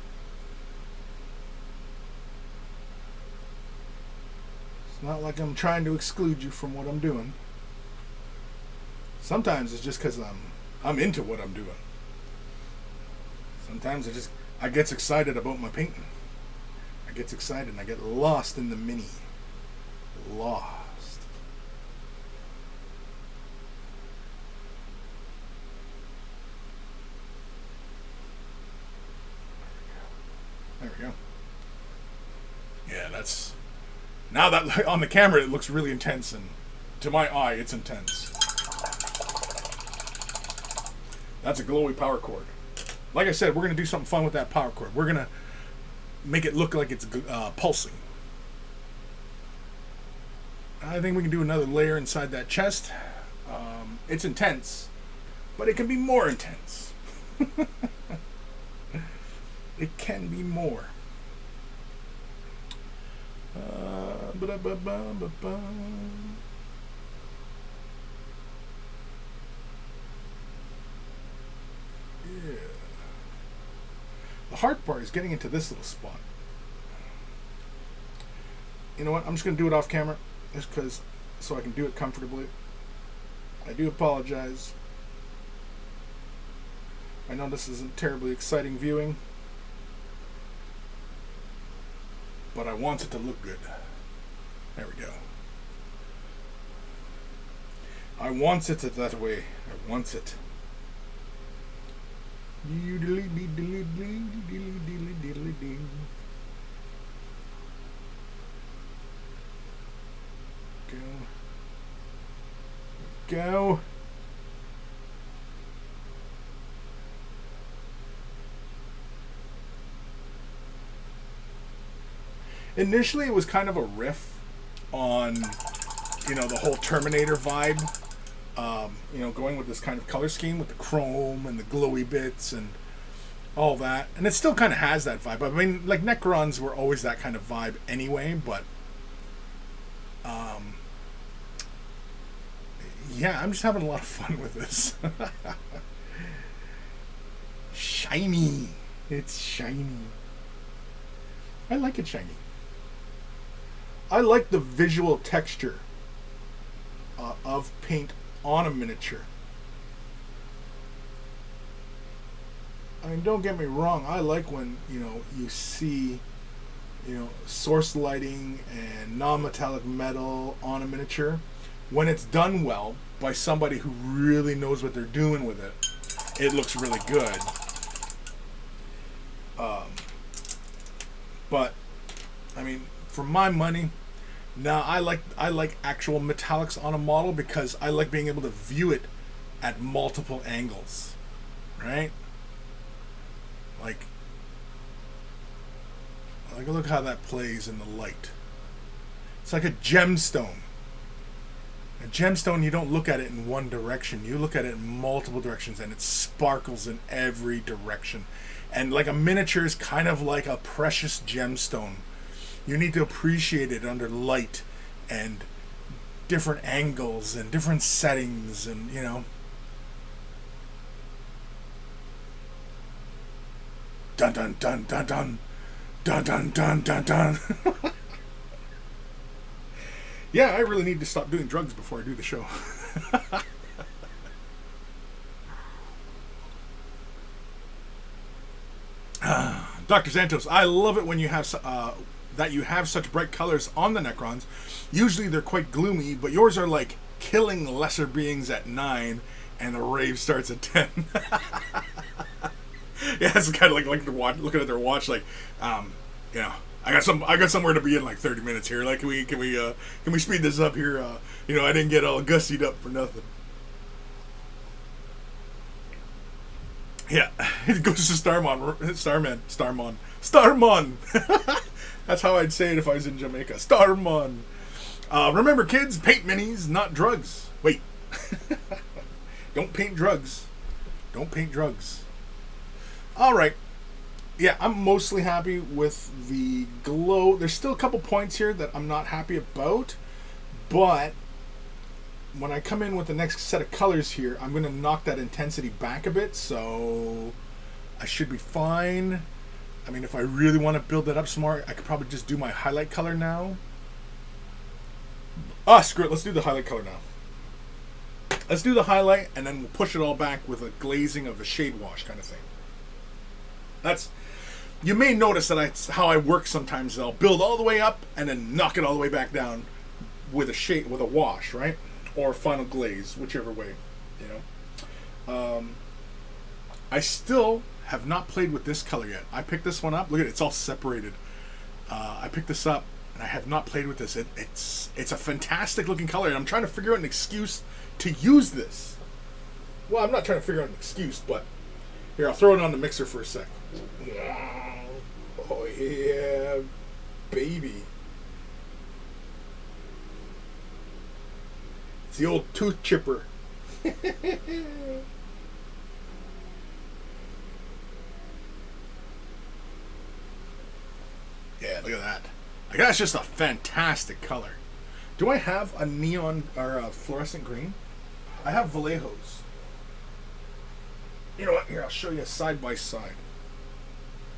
It's not like I'm trying to exclude you from what I'm doing. Sometimes it's just because I'm into what I'm doing. Sometimes I get excited about my painting. I get excited and I get lost in the mini. Lost. There we go. Yeah, that's... Now that on the camera it looks really intense, and to my eye it's intense. That's a glowy power cord. Like I said, we're going to do something fun with that power cord. We're going to make it look like it's pulsing. I think we can do another layer inside that chest. It's intense, but it can be more intense. It can be more. Yeah. The hard part is getting into this little spot. You know what? I'm just going to do it off camera, just because, so I can do it comfortably. I do apologize. I know this isn't terribly exciting viewing, but I want it to look good. There we go. I want it that way. I want it. Go. Initially, it was kind of a riff on, the whole Terminator vibe. Going with this kind of color scheme with the chrome and the glowy bits and all that. And it still kind of has that vibe. I mean, like, Necrons were always that kind of vibe anyway, but yeah, I'm just having a lot of fun with this. Shiny. It's shiny. I like it shiny. I like the visual texture of paint on a miniature. I mean, don't get me wrong. I like when, you see, source lighting and non-metallic metal on a miniature. When it's done well by somebody who really knows what they're doing with it, it looks really good. But, I mean, for my money, now I like actual metallics on a model because I like being able to view it at multiple angles, right? Like look how that plays in the light. It's like a gemstone. A gemstone, you don't look at it in one direction. You look at it in multiple directions, and it sparkles in every direction. And like a miniature is kind of like a precious gemstone. You need to appreciate it under light and different angles and different settings, and you know, dun dun dun dun dun dun dun dun dun dun. Yeah, I really need to stop doing drugs before I do the show. Dr. Santos, I love it when you have that you have such bright colors on the Necrons. Usually they're quite gloomy, but yours are like killing lesser beings at 9, and the rave starts at 10. Yeah, it's kind of like the watch, looking at their watch, like, you know, I got somewhere to be in like 30 minutes here. Like, can we speed this up here? You know, I didn't get all gussied up for nothing. Yeah, it goes to Starmon. That's how I'd say it if I was in Jamaica. Starmon. Remember, kids, paint minis, not drugs. Wait. Don't paint drugs. Don't paint drugs. All right. Yeah, I'm mostly happy with the glow. There's still a couple points here that I'm not happy about, but when I come in with the next set of colors here, I'm going to knock that intensity back a bit, so I should be fine. I mean, if I really want to build that up some more, I could probably just do my highlight color now. Screw it. Let's do the highlight color now. Let's do the highlight, and then we'll push it all back with a glazing of a shade wash kind of thing. You may notice that that's how I work sometimes. I'll build all the way up and then knock it all the way back down with a wash, right? Or final glaze, whichever way, you know. I still have not played with this color yet. I picked this one up. Look at it, it's all separated. I picked this up and I have not played with this. It's a fantastic looking color, and I'm trying to figure out an excuse to use this. Well, I'm not trying to figure out an excuse, but here, I'll throw it on the mixer for a sec. Oh yeah, baby. It's the old tooth chipper. Yeah, look at that. Like, that's just a fantastic color. Do I have a neon or a fluorescent green? I have Vallejos. You know what? Here, I'll show you side by side.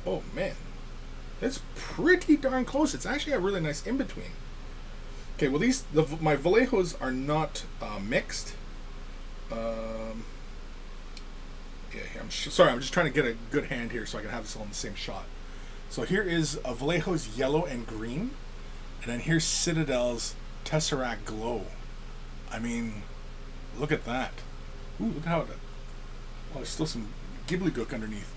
Oh man, it's pretty darn close. It's actually a really nice in between. Okay, well my Vallejos are not mixed. Yeah, here, sorry, I'm just trying to get a good hand here so I can have this all in the same shot. So here is a Vallejo's yellow and green, and then here's Citadel's Tesseract Glow. I mean, look at that. Ooh, look at how it. Oh, there's still some Ghibli-gook underneath.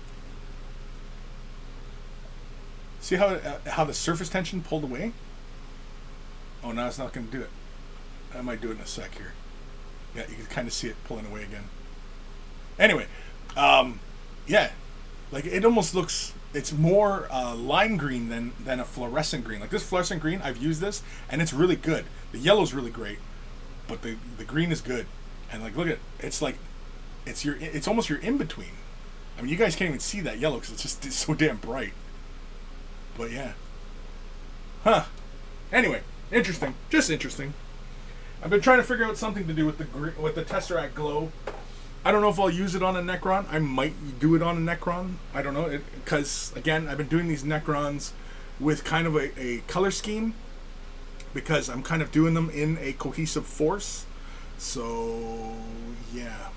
See how the surface tension pulled away? Oh, now it's not going to do it. I might do it in a sec here. Yeah, you can kind of see it pulling away again. Anyway, yeah, like it almost looks. It's more lime green than a fluorescent green. Like this fluorescent green, I've used this, and it's really good. The yellow's really great, but the green is good. And like, look at it. It's like. It's almost your in between. I mean, you guys can't even see that yellow because it's so damn bright. But yeah, huh? Anyway, interesting, just interesting. I've been trying to figure out something to do with the Tesseract Glow. I don't know if I'll use it on a Necron. I might do it on a Necron. I don't know, because again, I've been doing these Necrons with kind of a color scheme because I'm kind of doing them in a cohesive force. So yeah.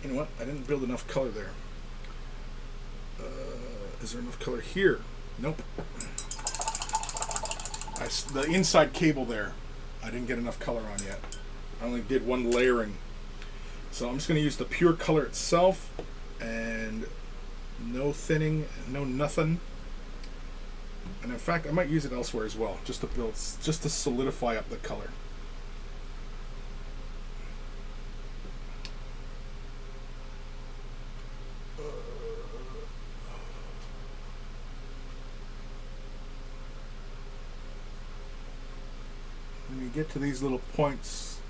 You know what? I didn't build enough color there. Is there enough color here? Nope. The inside cable there, I didn't get enough color on yet. I only did one layering. So I'm just going to use the pure color itself and no thinning, no nothing. And in fact, I might use it elsewhere as well, just to solidify up the color. When you get to these little points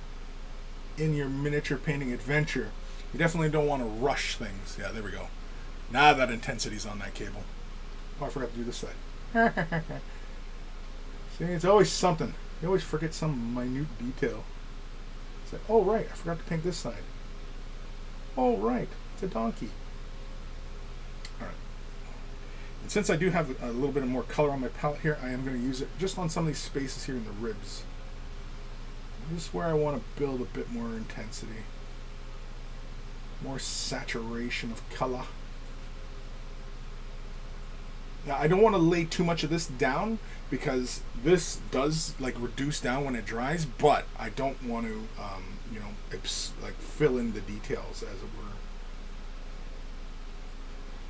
in your miniature painting adventure, you definitely don't want to rush things. Yeah, there we go. Now that intensity's on that cable. Oh, I forgot to do this side. See, it's always something. You always forget some minute detail. It's like, oh right, I forgot to paint this side. Oh right, it's a donkey. Alright. And since I do have a little bit of more color on my palette here, I am going to use it just on some of these spaces here in the ribs. This is where I want to build a bit more intensity. More saturation of color. Now I don't want to lay too much of this down because this does like reduce down when it dries, but I don't want to, you know, like fill in the details as it were.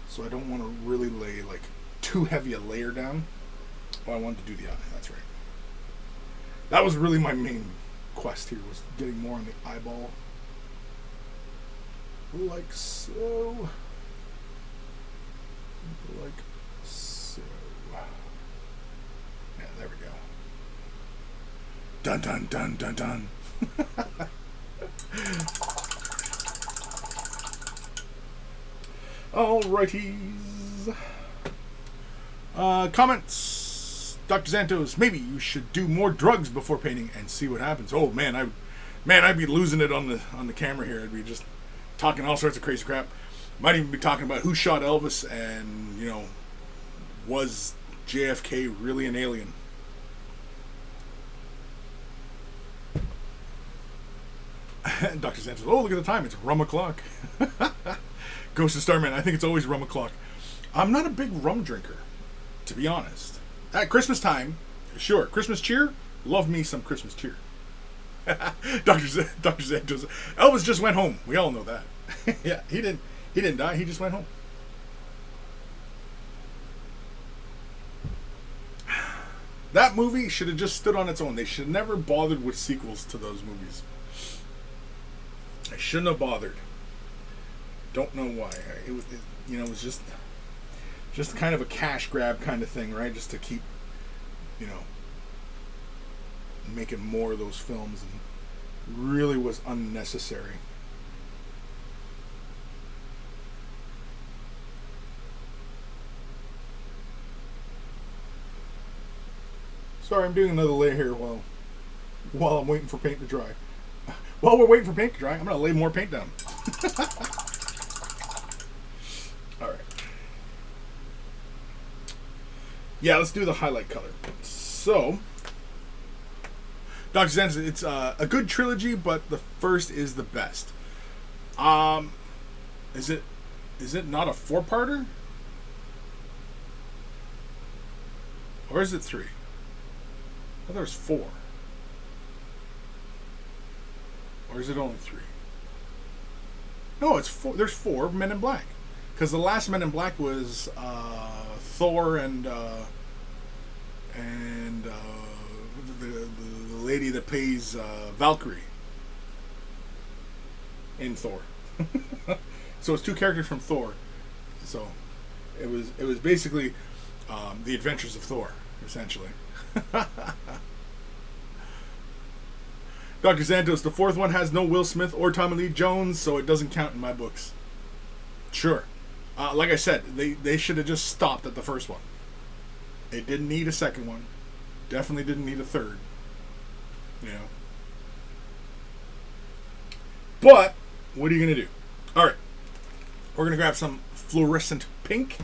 So I don't want to really lay like too heavy a layer down. Oh, I wanted to do the eye. That's right. That was really my main quest here, was getting more on the eyeball. Like so. Like so. Yeah, there we go. Dun dun dun dun dun. Alrighties. Comments. Dr. Santos, maybe you should do more drugs before painting and see what happens. Oh man, I'd be losing it on the camera here. I'd be just talking all sorts of crazy crap. Might even be talking about who shot Elvis and, you know, was JFK really an alien? Dr. Santos, oh, look at the time. It's rum o'clock. Ghost of Starman, I think it's always rum o'clock. I'm not a big rum drinker, to be honest. At Christmas time, sure. Christmas cheer? Love me some Christmas cheer. Dr. Santos, Elvis just went home. We all know that. Yeah, he didn't die. He just went home. That movie should have just stood on its own. They should have never bothered with sequels to those movies. They shouldn't have bothered. Don't know why. It was just kind of a cash grab kind of thing, right? Just to keep, you know, making more of those films, and really was unnecessary. Sorry, I'm doing another layer here while I'm waiting for paint to dry. While we're waiting for paint to dry, I'm going to lay more paint down. All right. Yeah, let's do the highlight color. So, Dr. Zen, it's a good trilogy, but the first is the best. Is it not a 4-parter? Or is it 3? I thought there was 4. Or is it only 3? No, it's 4. There's 4 Men in Black. Because the last Men in Black was Thor and the lady that plays Valkyrie in Thor. So it's 2 characters from Thor. So it was basically the Adventures of Thor, essentially. Dr. Santos, the 4th one has no Will Smith or Tommy Lee Jones, so it doesn't count in my books. Sure. Like I said, they should have just stopped at the first one. It didn't need a second one. Definitely didn't need a third. You know. But, what are you going to do? Alright. We're going to grab some fluorescent pink,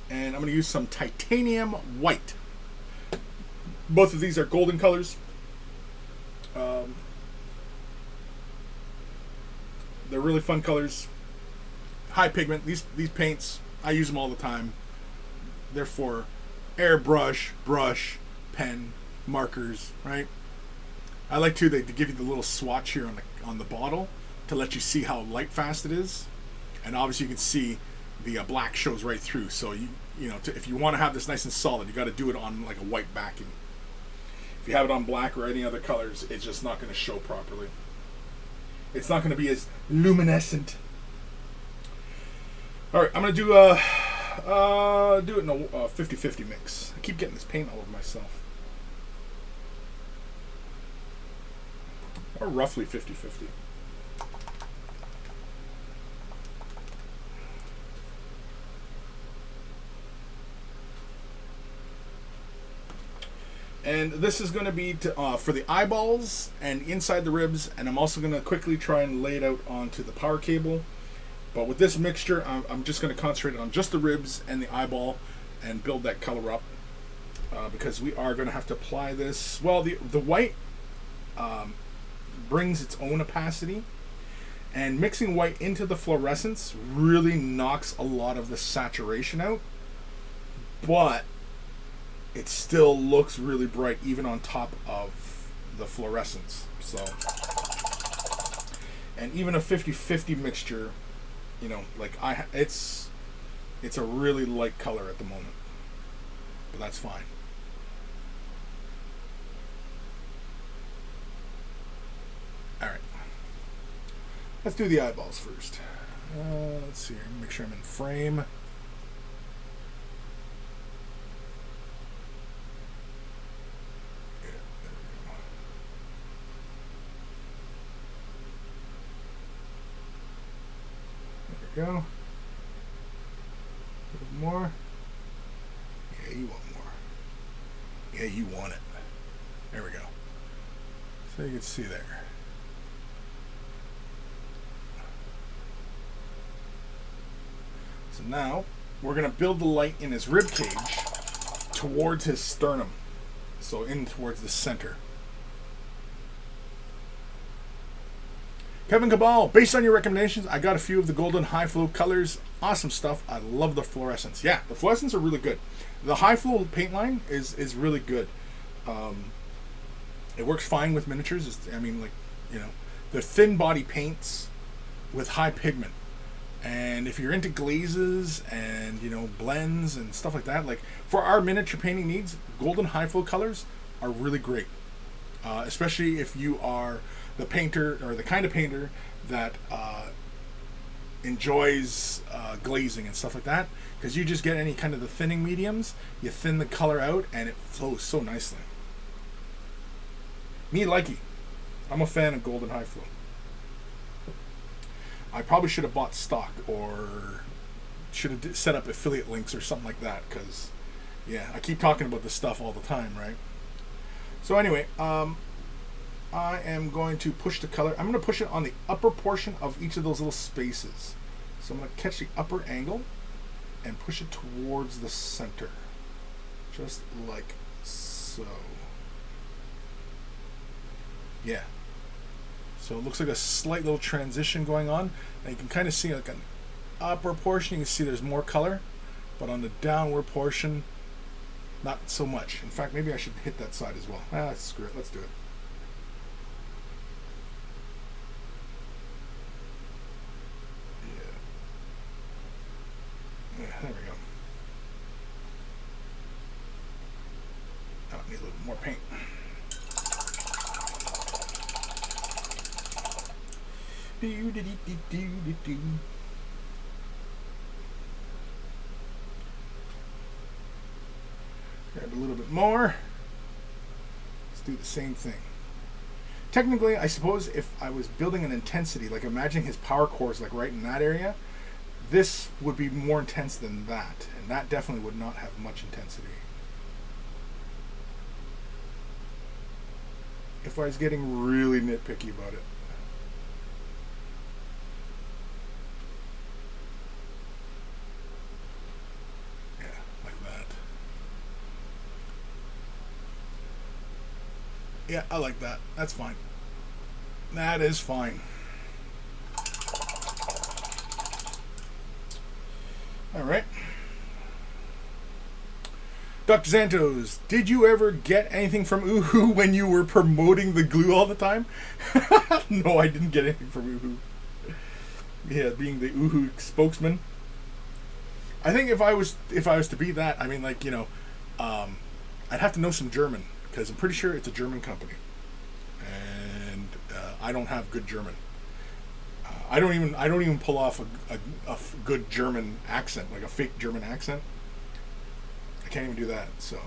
and I'm going to use some titanium white. Both of these are golden colors. They're really fun colors. High pigment. These paints, I use them all the time. They're for airbrush, brush, pen, markers, right? I like to, they give you the little swatch here on the bottle to let you see how light fast it is. And obviously you can see the black shows right through. So you know, if you want to have this nice and solid, you got to do it on like a white backing. If you have it on black or any other colors, it's just not going to show properly. It's not going to be as luminescent. All right, I'm going to do it in a 50-50 mix. I keep getting this paint all over myself. Or roughly 50-50. And this is going to be for the eyeballs and inside the ribs, and I'm also going to quickly try and lay it out onto the power cable. But with this mixture, I'm just going to concentrate on just the ribs and the eyeball and build that color up, because we are going to have to apply this. Well, the white brings its own opacity, and mixing white into the fluorescence really knocks a lot of the saturation out, but it still looks really bright even on top of the fluorescence. So, and even a 50-50 mixture, you know, like it's a really light color at the moment, but that's fine. All right, let's do the eyeballs first. Let's see here, make sure I'm in frame. Go. A little more. Yeah, you want more. Yeah, you want it. There we go. So you can see there. So now we're going to build the light in his rib cage towards his sternum. So in towards the center. Kevin Cabal, based on your recommendations, I got a few of the golden high flow colors. Awesome stuff. I love the fluorescence. Yeah, the fluorescents are really good. The high flow paint line is really good. It works fine with miniatures. I mean, like, you know, they're thin body paints with high pigment. And if you're into glazes and, you know, blends and stuff like that, like for our miniature painting needs, golden high flow colors are really great. Especially if you are the painter or the kind of painter that enjoys glazing and stuff like that, because you just get any kind of the thinning mediums, you thin the color out and it flows so nicely. Me likey, I'm a fan of golden high flow. I probably should have bought stock or should have set up affiliate links or something like that, because yeah, I keep talking about this stuff all the time, right? So anyway, I am going to push the color. I'm going to push it on the upper portion of each of those little spaces. So I'm going to catch the upper angle and push it towards the center. Just like so. Yeah. So it looks like a slight little transition going on. And you can kind of see like an upper portion. You can see there's more color. But on the downward portion, not so much. In fact, maybe I should hit that side as well. Screw it. Let's do it. Yeah, there we go. Oh, need a little more paint. Grab a little bit more. Let's do the same thing. Technically, I suppose if I was building an intensity, like imagining his power cores like right in that area, this would be more intense than that, and that definitely would not have much intensity. If I was getting really nitpicky about it. Yeah, like that. Yeah, I like that. That's fine. That is fine. All right. Dr. Santos, did you ever get anything from Oohoo when you were promoting the glue all the time? No, I didn't get anything from Oohoo. Yeah, being the Oohoo spokesman. I think if I was to be that, I mean, like, you know, I'd have to know some German, because I'm pretty sure it's a German company, and I don't have good German. I don't even pull off a good German accent, like a fake German accent. I can't even do that. So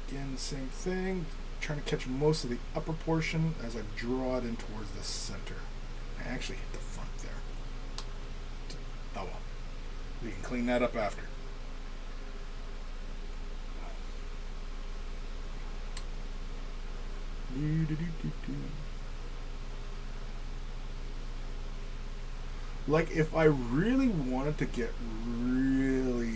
again, same thing. Trying to catch most of the upper portion as I draw it in towards the center. I actually hit the front there. Oh well, we can clean that up after. Like, if I really wanted to get really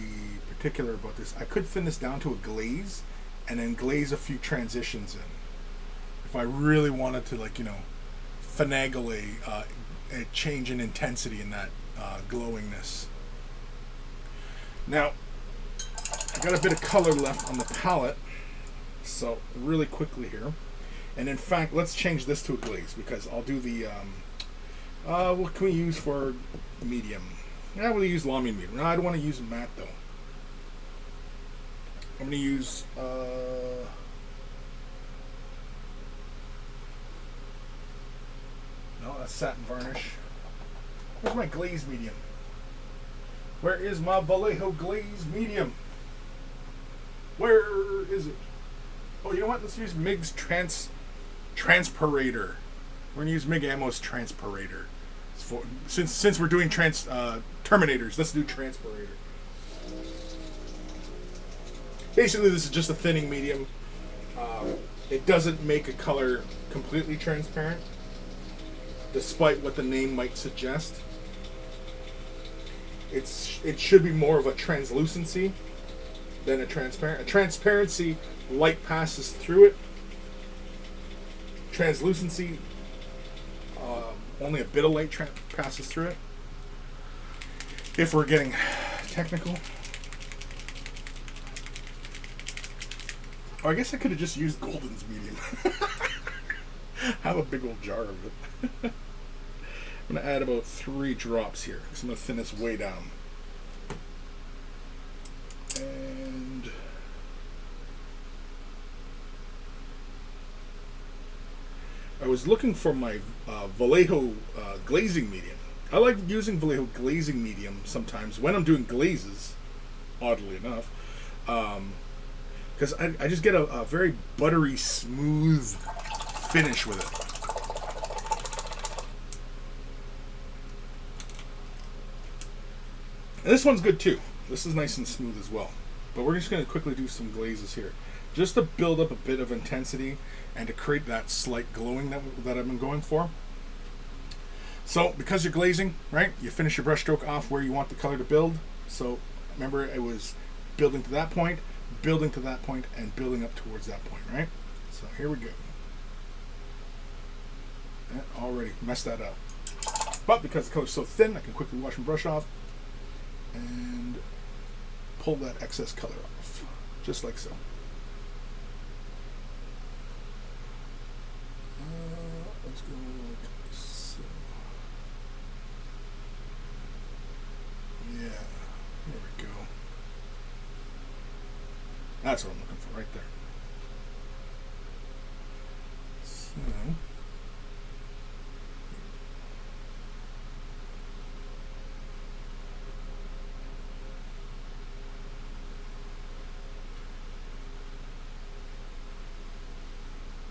particular about this, I could thin this down to a glaze and then glaze a few transitions in. If I really wanted to, like, you know, finagle a change in intensity in that glowingness. Now, I got a bit of color left on the palette, so really quickly here. And in fact, let's change this to a glaze, because I'll do the, what can we use for medium? Yeah, we'll use Lamy medium. No, I don't want to use matte, though. I'm going to use, no, that's satin varnish. Where's my glaze medium? Where is my Vallejo glaze medium? Where is it? Oh, you know what? Let's use MIG's Transpirator. We're going to use MIG Ammo's Transpirator. Since we're doing Terminators, let's do Transpirator. Basically, this is just a thinning medium. It doesn't make a color completely transparent, despite what the name might suggest. It should be more of a translucency than a transparent. A transparency, light passes through it. Translucency, only a bit of light passes through it. If we're getting technical. Or I guess I could have just used Golden's medium. Have a big old jar of it. I'm going to add about 3 drops here, because I'm going to thin this way down. And I was looking for my Vallejo glazing medium. I like using Vallejo glazing medium sometimes when I'm doing glazes, oddly enough, because I just get a very buttery, smooth finish with it. And this one's good too. This is nice and smooth as well. But we're just going to quickly do some glazes here, just to build up a bit of intensity and to create that slight glowing that I've been going for. So because you're glazing, right, you finish your brush stroke off where you want the color to build. So remember, it was building to that point, building to that point, and building up towards that point, right? So here we go. Already messed that up. But because the color's so thin, I can quickly wash my brush off and pull that excess color off, just like so. Let's go like so. Yeah, there we go. That's what I'm looking for right there. So.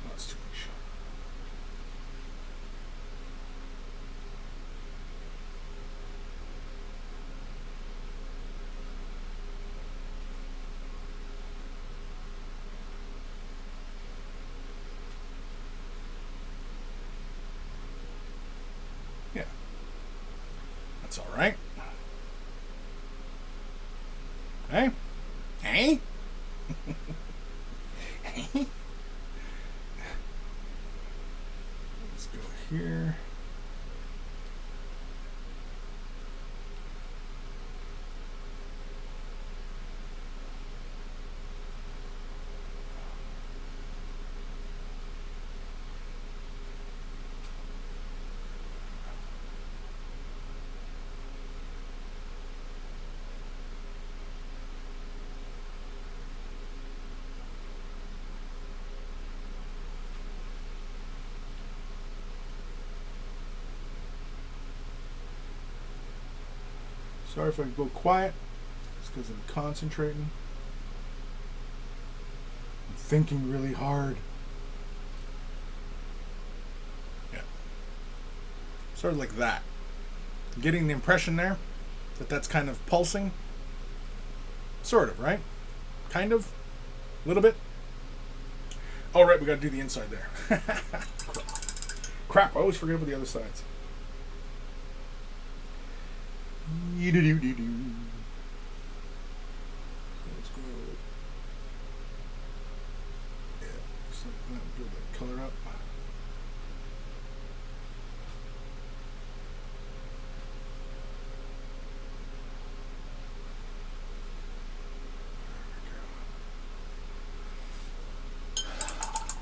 That's too much. Yeah, that's all right. Hey, hey. Let's go here. Sorry if I go quiet. It's because I'm concentrating. I'm thinking really hard. Yeah. Sort of like that. Getting the impression there that that's kind of pulsing. Sort of, right? Kind of. A little bit. Oh, right, we got to do the inside there. Crap, I always forget about the other sides. Let's go. Yeah, just like that. Build that color up.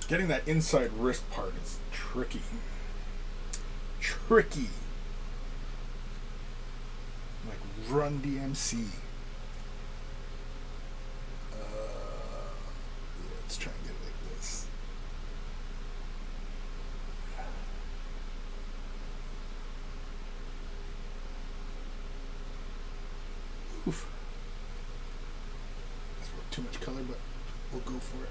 Getting that inside wrist part is tricky. Tricky. Like Run DMC. Let's try and get it like this. Oof. That's too much color, but we'll go for it.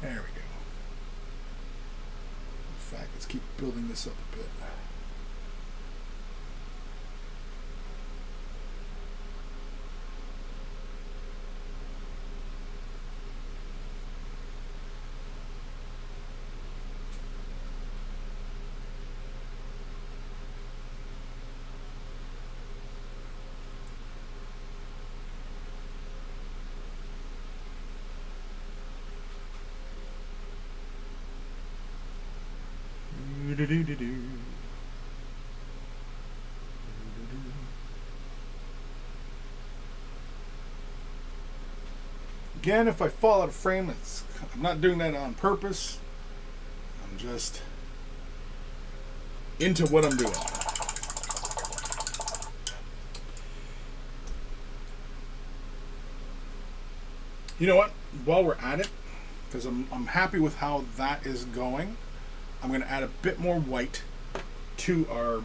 There we go. In fact, let's keep building this up a bit. Again, if I fall out of frame, I'm not doing that on purpose. I'm just into what I'm doing. You know what? While we're at it, because I'm happy with how that is going, I'm going to add a bit more white to our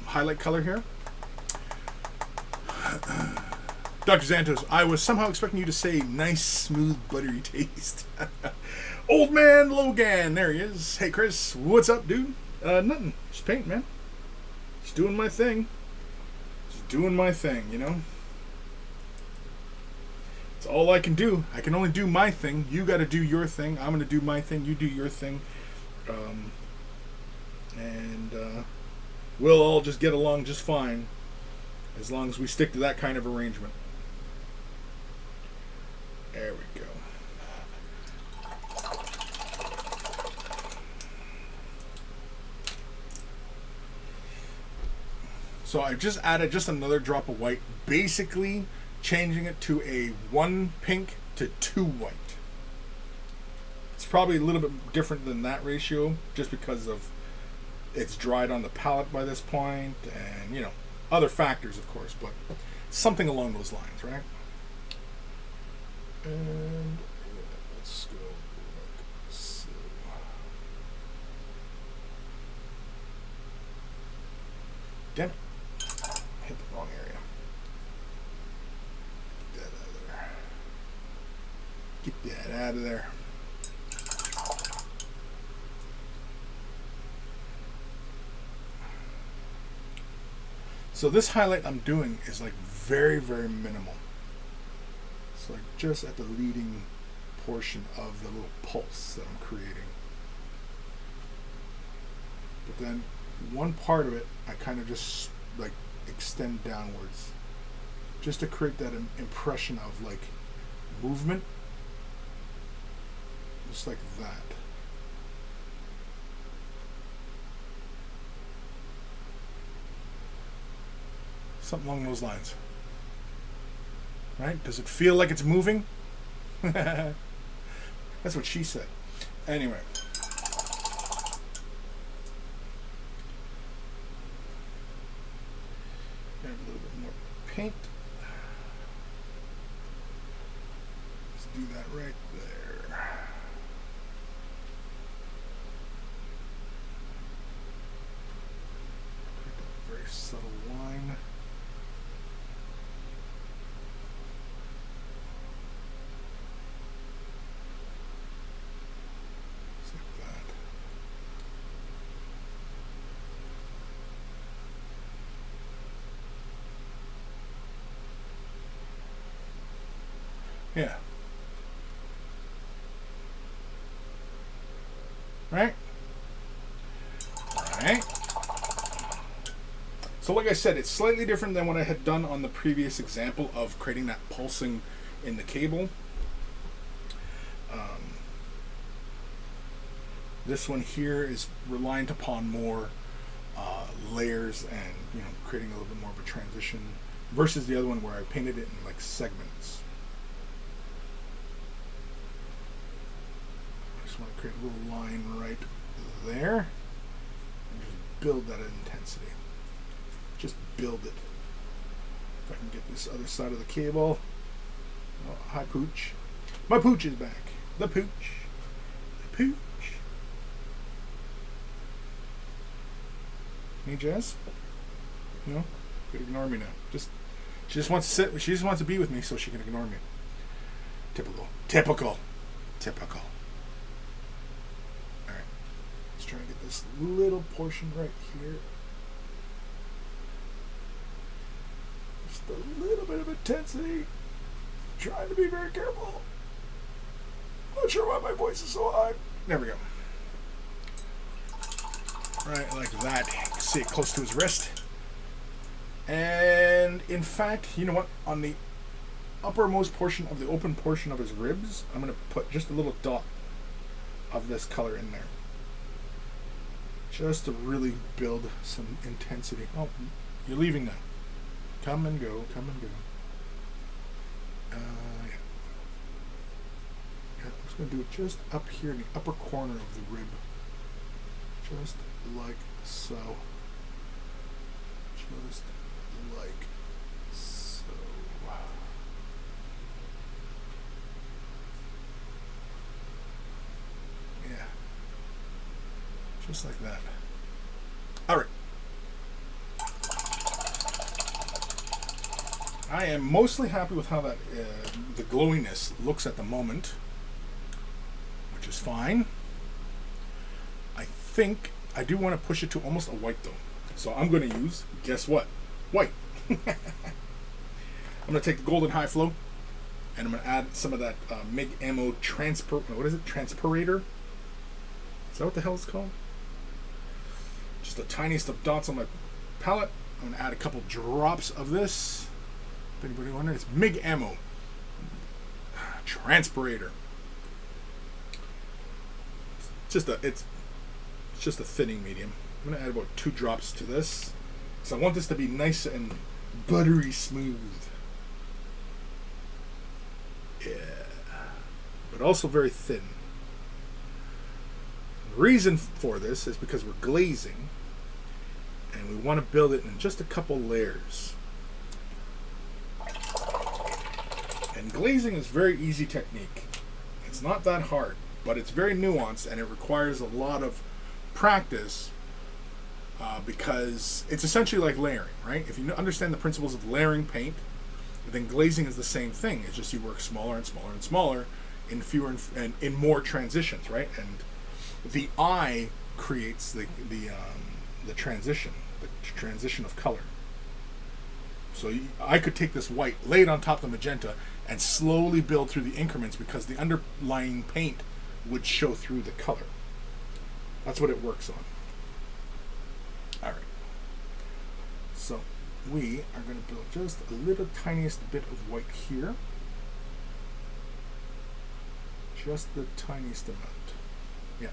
highlight color here. Dr. Xantos, I was somehow expecting you to say nice, smooth, buttery taste. Old man Logan, there he is. Hey, Chris, what's up, dude? Nothing. Just paint, man. Just doing my thing. Just doing my thing, you know? It's all I can do. I can only do my thing. You got to do your thing. I'm going to do my thing. You do your thing. We'll all just get along just fine as long as we stick to that kind of arrangement. There we go. So I just added just another drop of white, basically changing it to a 1 pink to 2 white. It's probably a little bit different than that ratio just because of it's dried on the palette by this point and, you know, other factors, of course, but something along those lines, right? And let's go like so. Damn it. Hit the wrong area. Get that out of there. So this highlight I'm doing is like very, very minimal. It's like just at the leading portion of the little pulse that I'm creating. But then one part of it, I kind of just like extend downwards just to create that impression of like movement. Just like that. Something along those lines. Right? Does it feel like it's moving? That's what she said. Anyway. Got a little bit more paint. Let's do that right there. Very subtle line. Yeah. Right? Alright. So like I said, it's slightly different than what I had done on the previous example of creating that pulsing in the cable. This one here is reliant upon more layers and, you know, creating a little bit more of a transition versus the other one where I painted it in like segments. I just want to create a little line right there and just build that intensity. Just build it. If I can get this other side of the cable. Oh, hi Pooch. My Pooch is back. The Pooch. The Pooch. Hey Jazz? No? You can ignore me now. She just wants to sit. She just wants to be with me so she can ignore me. Typical. Typical. Typical. Alright. Let's try and get this little portion right here. Just a little bit of intensity. Trying to be very careful. Not sure why my voice is so high. There we go. Right, like that. You can see it close to his wrist. And in fact, you know what? On the uppermost portion of the open portion of his ribs, I'm going to put just a little dot of this color in there. Just to really build some intensity. Oh, you're leaving now. Come and go, come and go. Yeah. I'm just going to do it just up here in the upper corner of the rib. Just like so. Just like so. Yeah. Just like that. Alright. I am mostly happy with how that the glowiness looks at the moment, which is fine. I think I do want to push it to almost a white though. So I'm going to use, guess what? White. I'm going to take the golden high flow and I'm going to add some of that MIG ammo transpirator. Is that what the hell it's called? Just the tiniest of dots on my palette. I'm going to add a couple drops of this. If anybody wondering, it's MIG ammo transpirator. It's just a thinning medium. I'm going to add about 2 drops to this because I want this to be nice and buttery smooth. Yeah. But also very thin. The reason for this is because we're glazing and we want to build it in just a couple layers. And glazing is a very easy technique. It's not that hard, but it's very nuanced and it requires a lot of practice because it's essentially like layering, right? If you understand the principles of layering paint, then glazing is the same thing. It's just you work smaller and smaller and smaller in fewer and in more transitions, right? And the eye creates the transition of color. So I could take this white, lay it on top of the magenta, and slowly build through the increments because the underlying paint would show through the color. That's what it works on. Alright. So we are going to build just a little tiniest bit of white here. Just the tiniest amount. Yeah.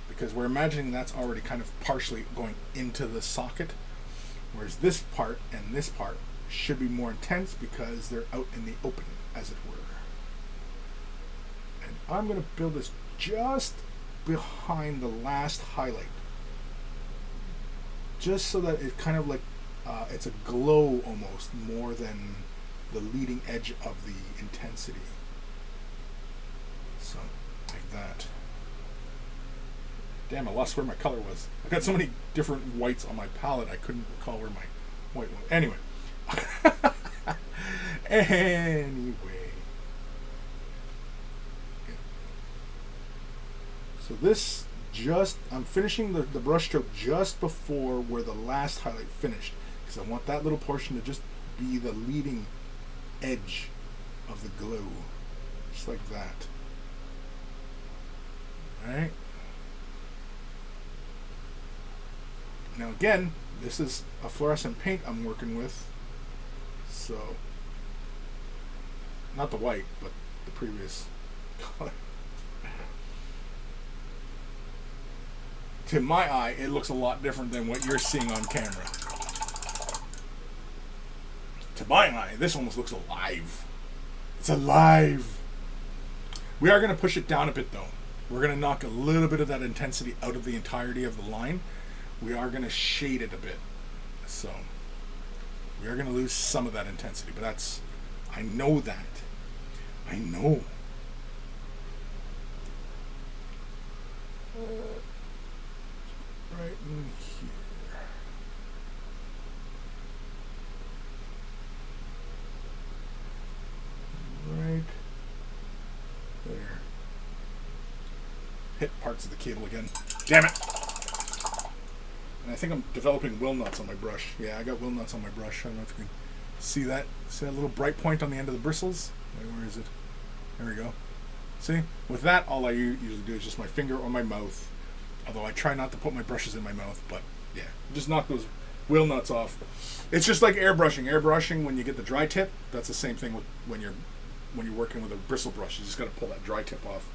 Because we're imagining that's already kind of partially going into the socket. Whereas this part and this part should be more intense because they're out in the open, as it were. And I'm going to build this just behind the last highlight. Just so that it kind of like, it's a glow almost more than the leading edge of the intensity. So, like that. Damn, I lost where my color was. I've got so many different whites on my palette, I couldn't recall where my white was. Anyway. Anyway. Yeah. So this I'm finishing the brush stroke just before where the last highlight finished. Because I want that little portion to just be the leading edge of the glue. Just like that. Alright. Now again, this is a fluorescent paint I'm working with. So, not the white, but the previous color. To my eye, it looks a lot different than what you're seeing on camera. To my eye, this almost looks alive. It's alive. We are going to push it down a bit though. We're going to knock a little bit of that intensity out of the entirety of the line. We are going to shade it a bit. So, we are going to lose some of that intensity, but that's, I know that. I know. Right in here. Right there. Hit parts of the cable again. Damn it! And I think I'm developing wheel nuts on my brush. Yeah, I got wheel nuts on my brush. I don't know if you can see that. See that little bright point on the end of the bristles? Wait, where is it? There we go. See? With that, all I usually do is just my finger or my mouth. Although I try not to put my brushes in my mouth, but yeah, just knock those wheel nuts off. It's just like airbrushing. Airbrushing, when you get the dry tip, that's the same thing with when you're working with a bristle brush. You just got to pull that dry tip off.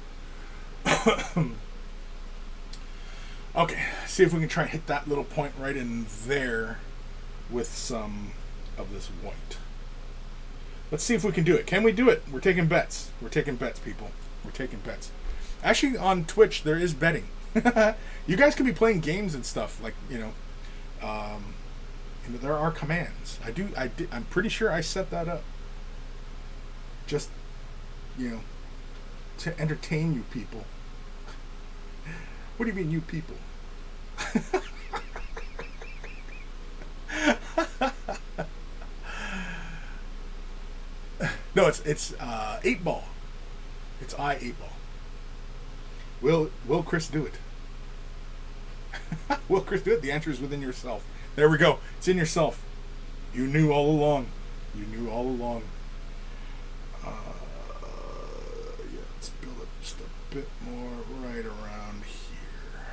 Okay, see if we can try and hit that little point right in there with some of this white. Let's see if we can do it. Can we do it? We're taking bets. We're taking bets, people. We're taking bets. Actually, on Twitch, there is betting. You guys can be playing games and stuff, like, you know, there are commands. I'm pretty sure I set that up. Just, you know, to entertain you people. What do you mean, you people? No, it's 8-ball. It's 8-ball. Will Chris do it? Will Chris do it? The answer is within yourself. There we go. It's in yourself. You knew all along. You knew all along. Yeah, let's build it just a bit more right around here.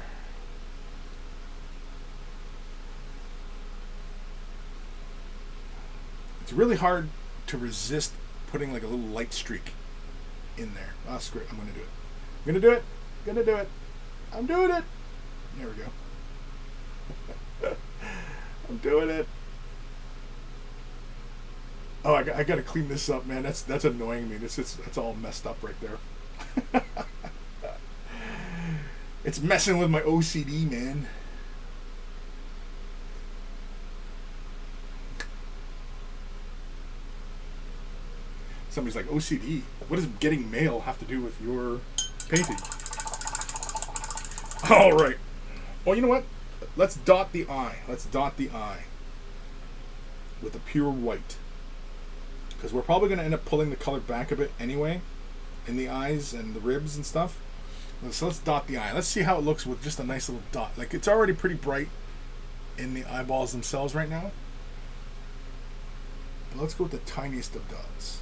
It's really hard to resist putting like a little light streak in there. Ah, screw it. I'm going to do it. I'm going to do it. I'm going to do it. I'm doing it. There we go. I'm doing it. Oh, I got to clean this up, man. That's annoying me. It's all messed up right there. It's messing with my OCD, man. Somebody's like, OCD? What does getting mail have to do with your painting? All right. Well, you know what? Let's dot the eye. Let's dot the eye with a pure white. Because we're probably going to end up pulling the color back a bit anyway in the eyes and the ribs and stuff. So let's dot the eye. Let's see how it looks with just a nice little dot. Like, it's already pretty bright in the eyeballs themselves right now. But let's go with the tiniest of dots.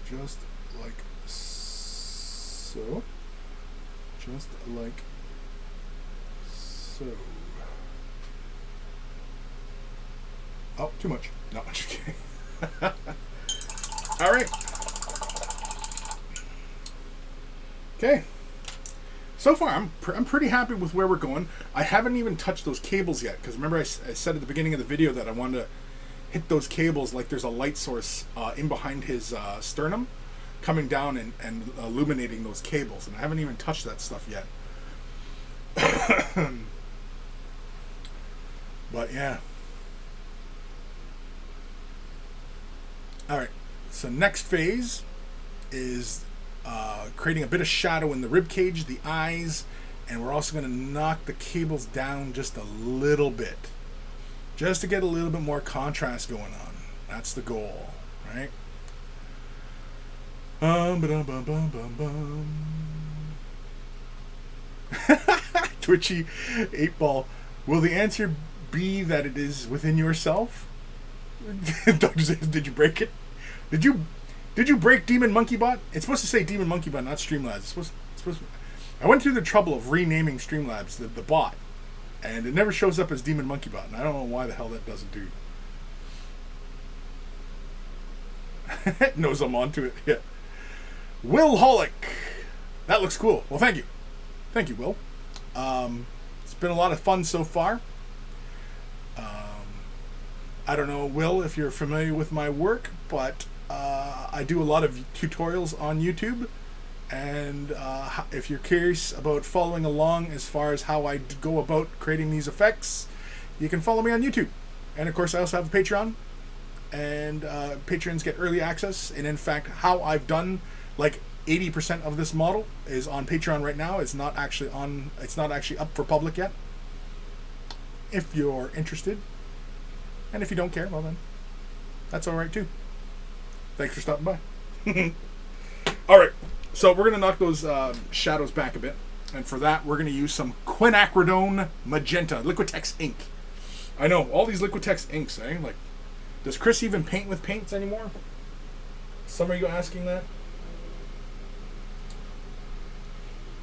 Just like so. Just like so. Oh, too much. No, I'm just kidding. All right. Okay. So far, I'm pretty happy with where we're going. I haven't even touched those cables yet, because remember I said at the beginning of the video that I wanted to hit those cables like there's a light source in behind his sternum, coming down and illuminating those cables, and I haven't even touched that stuff yet. But yeah. Alright, so next phase is creating a bit of shadow in the rib cage, the eyes, and we're also going to knock the cables down just a little bit, just to get a little bit more contrast going on. That's the goal, right? Twitchy 8-ball. Will the answer be that it is within yourself? Dr. says, did you break it? Did you break Demon Monkey Bot? It's supposed to say Demon Monkey Bot, not Streamlabs. It's supposed to, I went through the trouble of renaming Streamlabs, the bot, and it never shows up as Demon Monkey Bot, and I don't know why the hell that doesn't do. It knows I'm onto it. Yeah. Will Holick. That looks cool. Well, thank you. Thank you, Will. It's been a lot of fun so far. I don't know, Will, if you're familiar with my work, but I do a lot of tutorials on YouTube. And if you're curious about following along as far as how I go about creating these effects, you can follow me on YouTube. And of course, I also have a Patreon. And patrons get early access. And in fact, how I've done like 80% of this model is on Patreon right now. It's not actually up for public yet. If you're interested. And if you don't care, well then, that's alright too. Thanks for stopping by. Alright, so we're going to knock those shadows back a bit. And for that, we're going to use some quinacridone magenta, liquitex ink. I know, all these liquitex inks, eh? Like, does Chris even paint with paints anymore? Some of you asking that?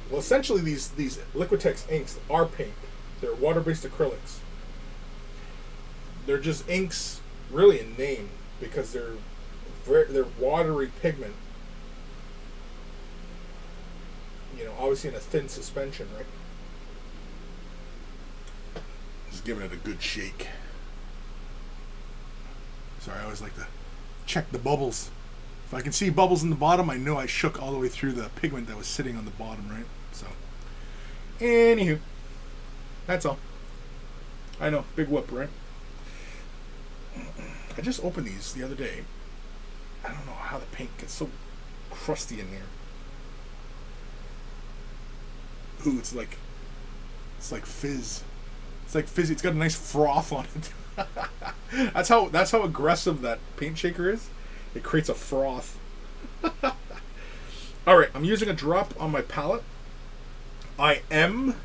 Well, essentially, these liquitex inks are paint. They're water-based acrylics. They're just inks, really in name, because they're watery pigment. You know, obviously in a thin suspension, right? Just giving it a good shake. Sorry, I always like to check the bubbles. If I can see bubbles in the bottom, I know I shook all the way through the pigment that was sitting on the bottom, right? So, anywho, that's all. I know, big whoop, right? I just opened these the other day. I don't know how the paint gets so crusty in there. Ooh, it's like fizz. It's like fizzy. It's got a nice froth on it. That's how aggressive that paint shaker is. It creates a froth. Alright, I'm using a drop on my palette. I am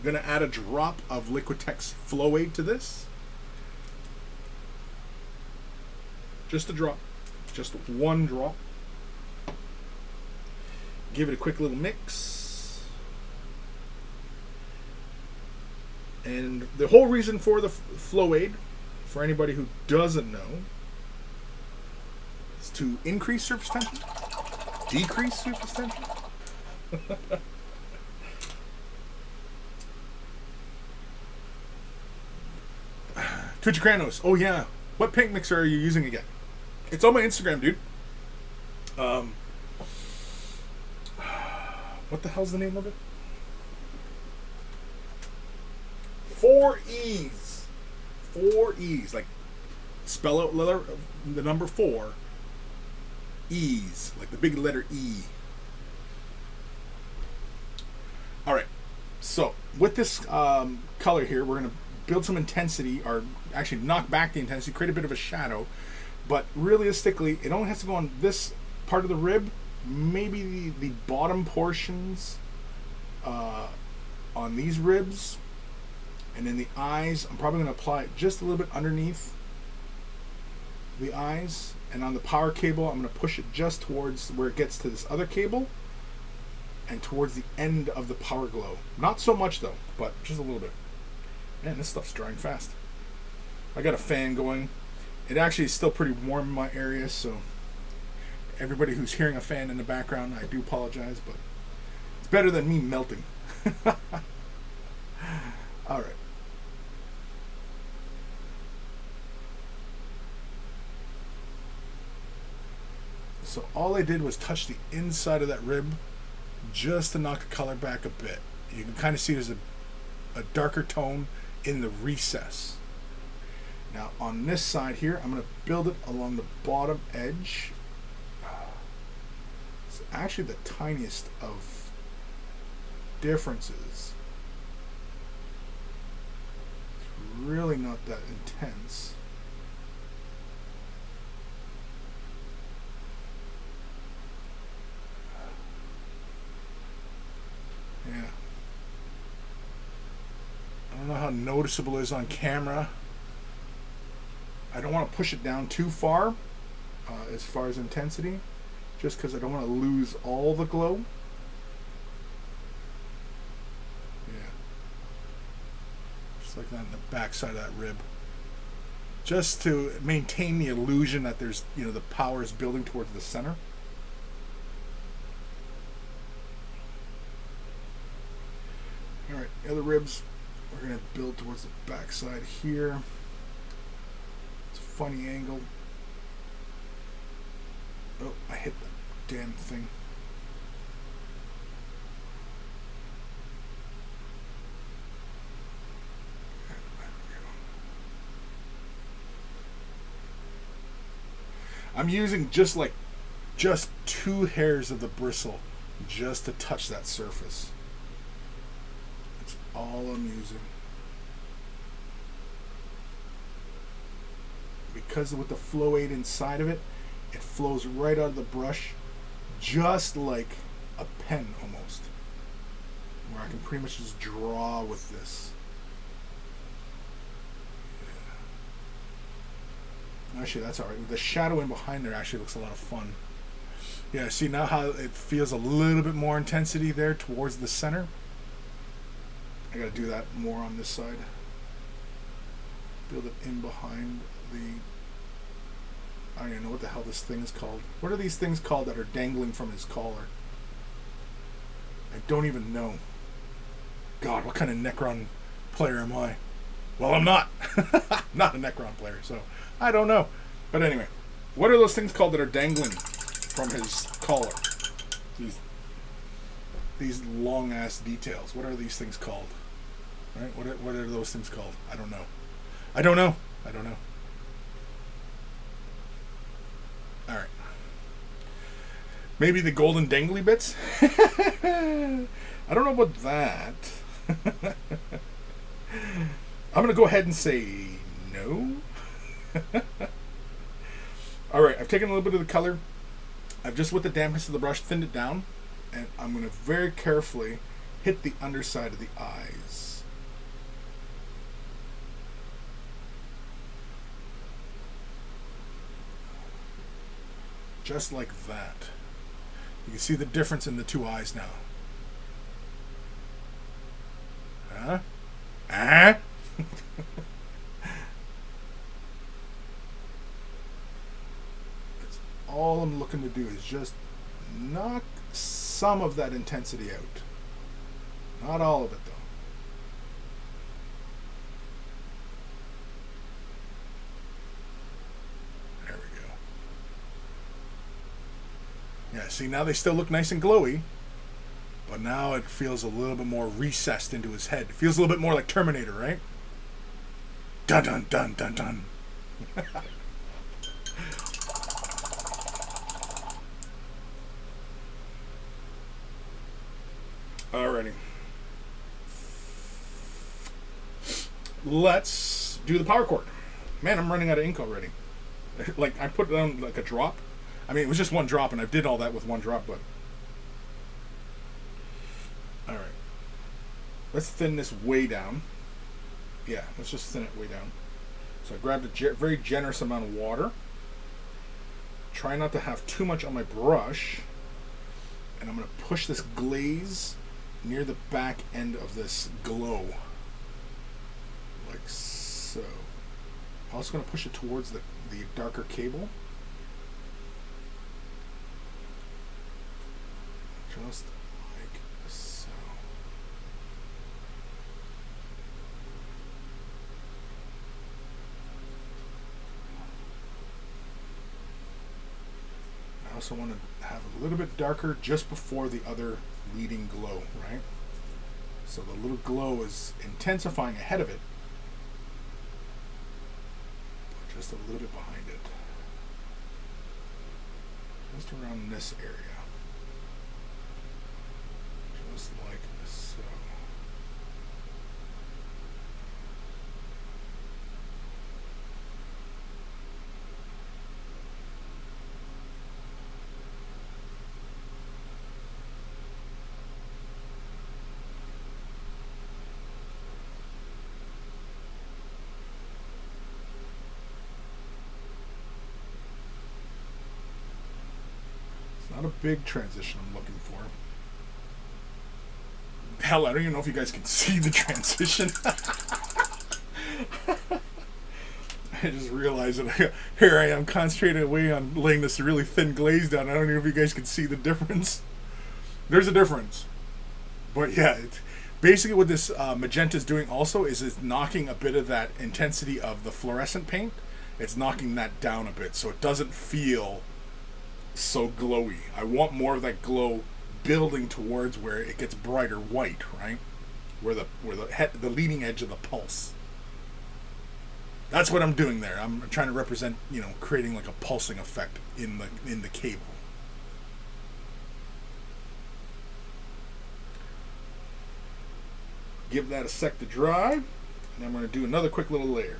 going to add a drop of Liquitex Flow Aid to this. Just a drop. Just one drop. Give it a quick little mix. And the whole reason for the Flow Aid, for anybody who doesn't know, is to increase surface tension, decrease surface tension. Twitch Kranos, oh yeah, what paint mixer are you using again? It's on my Instagram, dude. What the hell's the name of it? 4 E's. 4 E's. Like, spell out the number 4. E's. Like the big letter E. Alright. So, with this color here, we're going to build some intensity, or actually knock back the intensity, create a bit of a shadow. But realistically, it only has to go on this part of the rib, maybe the bottom portions on these ribs, and then the eyes. I'm probably going to apply it just a little bit underneath the eyes, and on the power cable, I'm going to push it just towards where it gets to this other cable, and towards the end of the power glow. Not so much though, but just a little bit. Man, this stuff's drying fast. I got a fan going. It actually is still pretty warm in my area, so everybody who's hearing a fan in the background, I do apologize, but it's better than me melting. Alright. So all I did was touch the inside of that rib just to knock the color back a bit. You can kind of see there's a darker tone in the recess. Now on this side here, I'm going to build it along the bottom edge. It's actually the tiniest of differences. It's really not that intense. Yeah. I don't know how noticeable it is on camera. I don't want to push it down too far, as far as intensity, just because I don't want to lose all the glow. Yeah. Just like that in the back side of that rib. Just to maintain the illusion that there's, you know, the power is building towards the center. Alright, the other ribs, we're going to build towards the back side here. It's a funny angle. Oh, I hit the damn thing. I'm using just 2 hairs of the bristle just to touch that surface. That's all I'm using. Because with the flow aid inside of it, it flows right out of the brush, just like a pen almost, where I can pretty much just draw with this. Actually, that's alright. The shadow in behind there actually looks a lot of fun. Yeah, see now how it feels a little bit more intensity there towards the center? I gotta do that more on this side. Build it in behind the... I don't even know what the hell this thing is called. What are these things called that are dangling from his collar? I don't even know. God, what kind of Necron player am I? Well, I'm not. Not a Necron player, so I don't know. But anyway, what are those things called that are dangling from his collar? These long-ass details. What are these things called? Right? What are those things called? I don't know. I don't know. All right. Maybe the golden dangly bits? I don't know about that. I'm going to go ahead and say no. Alright, I've taken a little bit of the color. I've just, with the dampness of the brush, thinned it down. And I'm going to very carefully hit the underside of the eyes. Just like that. You can see the difference in the 2 eyes now. Huh? Ah? That's all I'm looking to do, is just knock some of that intensity out. Not all of it, though. There we go. Yeah, see, now they still look nice and glowy. But now it feels a little bit more recessed into his head. It feels a little bit more like Terminator, right? Dun dun dun dun dun. Alrighty. Let's do the power chord. Man, I'm running out of ink already. Like, I put down like a drop. I mean, it was just 1 drop, and I did all that with 1 drop, but... Alright. Let's thin this way down. Yeah, let's just thin it way down. So I grabbed a very generous amount of water. Try not to have too much on my brush. And I'm going to push this glaze near the back end of this glow. Like so. I'm also going to push it towards the darker cable. Just like so. I also want to have a little bit darker just before the other leading glow, right? So the little glow is intensifying ahead of it, but just a little bit behind it. Just around this area. Just like so. Not a big transition I'm looking for. Hell, I don't even know if you guys can see the transition. I just realized that here I am concentrating away on laying this really thin glaze down. I don't know if you guys can see the difference. There's a difference. But yeah, basically what this magenta is doing also is it's knocking a bit of that intensity of the fluorescent paint. It's knocking that down a bit so it doesn't feel so glowy. I want more of that glow building towards where it gets brighter white, right? Where the leading edge of the pulse. That's what I'm doing there. I'm trying to represent, creating like a pulsing effect in the cable. Give that a sec to dry, and I'm going to do another quick little layer.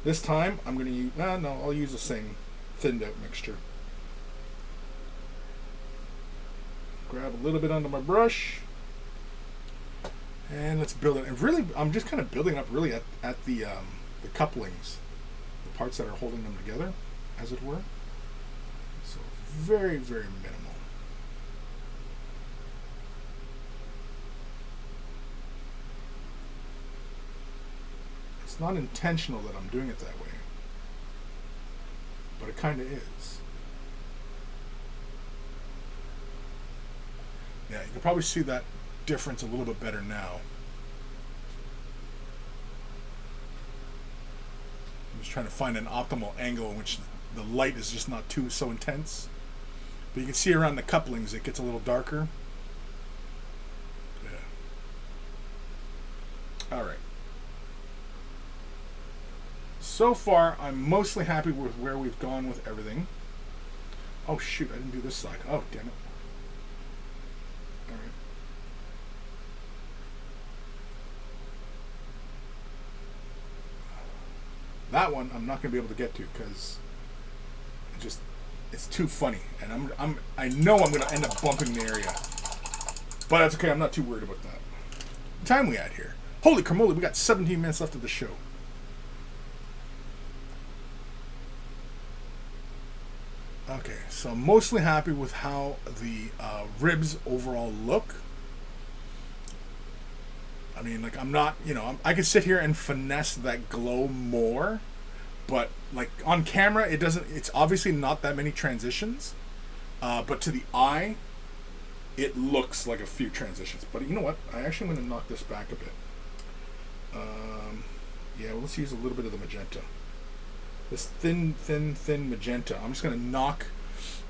This time I'm going to use, I'll use the same thinned out mixture. Grab a little bit under my brush, and let's build it. And really, I'm just kind of building up really at the couplings, the parts that are holding them together, as it were. So very, very minimal. It's not intentional that I'm doing it that way, but it kind of is. Yeah, you can probably see that difference a little bit better now. I'm just trying to find an optimal angle in which the light is just not so intense. But you can see around the couplings it gets a little darker. Yeah. Alright. So far, I'm mostly happy with where we've gone with everything. Oh shoot, I didn't do this side. Oh, damn it. Alright. That one I'm not going to be able to get to because it's too funny, and I know I'm going to end up bumping the area, but that's okay. I'm not too worried about that. What time we at here? Holy cramoly, we got 17 minutes left of the show. Okay, so I'm mostly happy with how the ribs overall look. I mean, like, I'm not, I could sit here and finesse that glow more, but, like, on camera, it's obviously not that many transitions, but to the eye, it looks like a few transitions. But you know what? I actually want to knock this back a bit. Yeah, well, let's use a little bit of the magenta. This thin magenta. I'm just going to knock,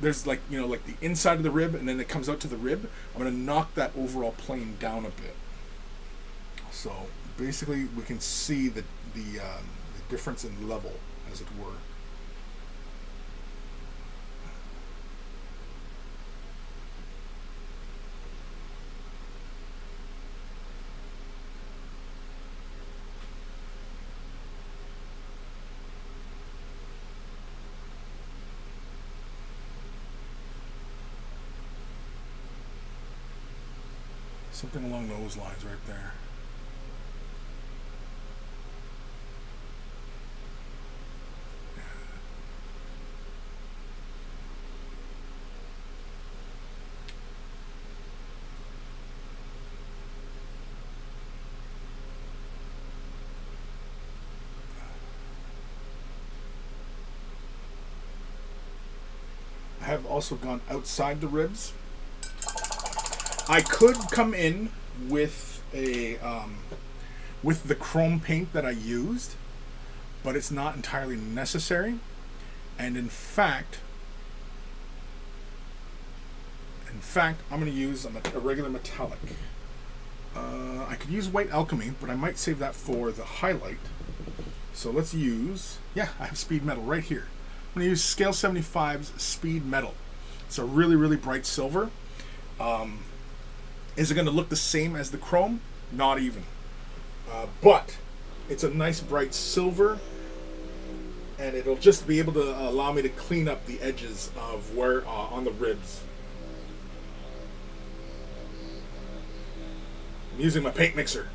there's, like, like the inside of the rib, and then it comes out to the rib. I'm going to knock that overall plane down a bit. So basically, we can see the difference in level, as it were. Something along those lines right there. I have also gone outside the ribs. I could come in with with the chrome paint that I used, but it's not entirely necessary. And in fact, I'm going to use a regular metallic. I could use white alchemy, but I might save that for the highlight. So let's use, I have speed metal right here. I'm going to use Scale 75's speed metal. It's a really, really bright silver. Is it going to look the same as the chrome? Not even. But it's a nice bright silver, and it'll just be able to allow me to clean up the edges of where on the ribs. I'm using my paint mixer.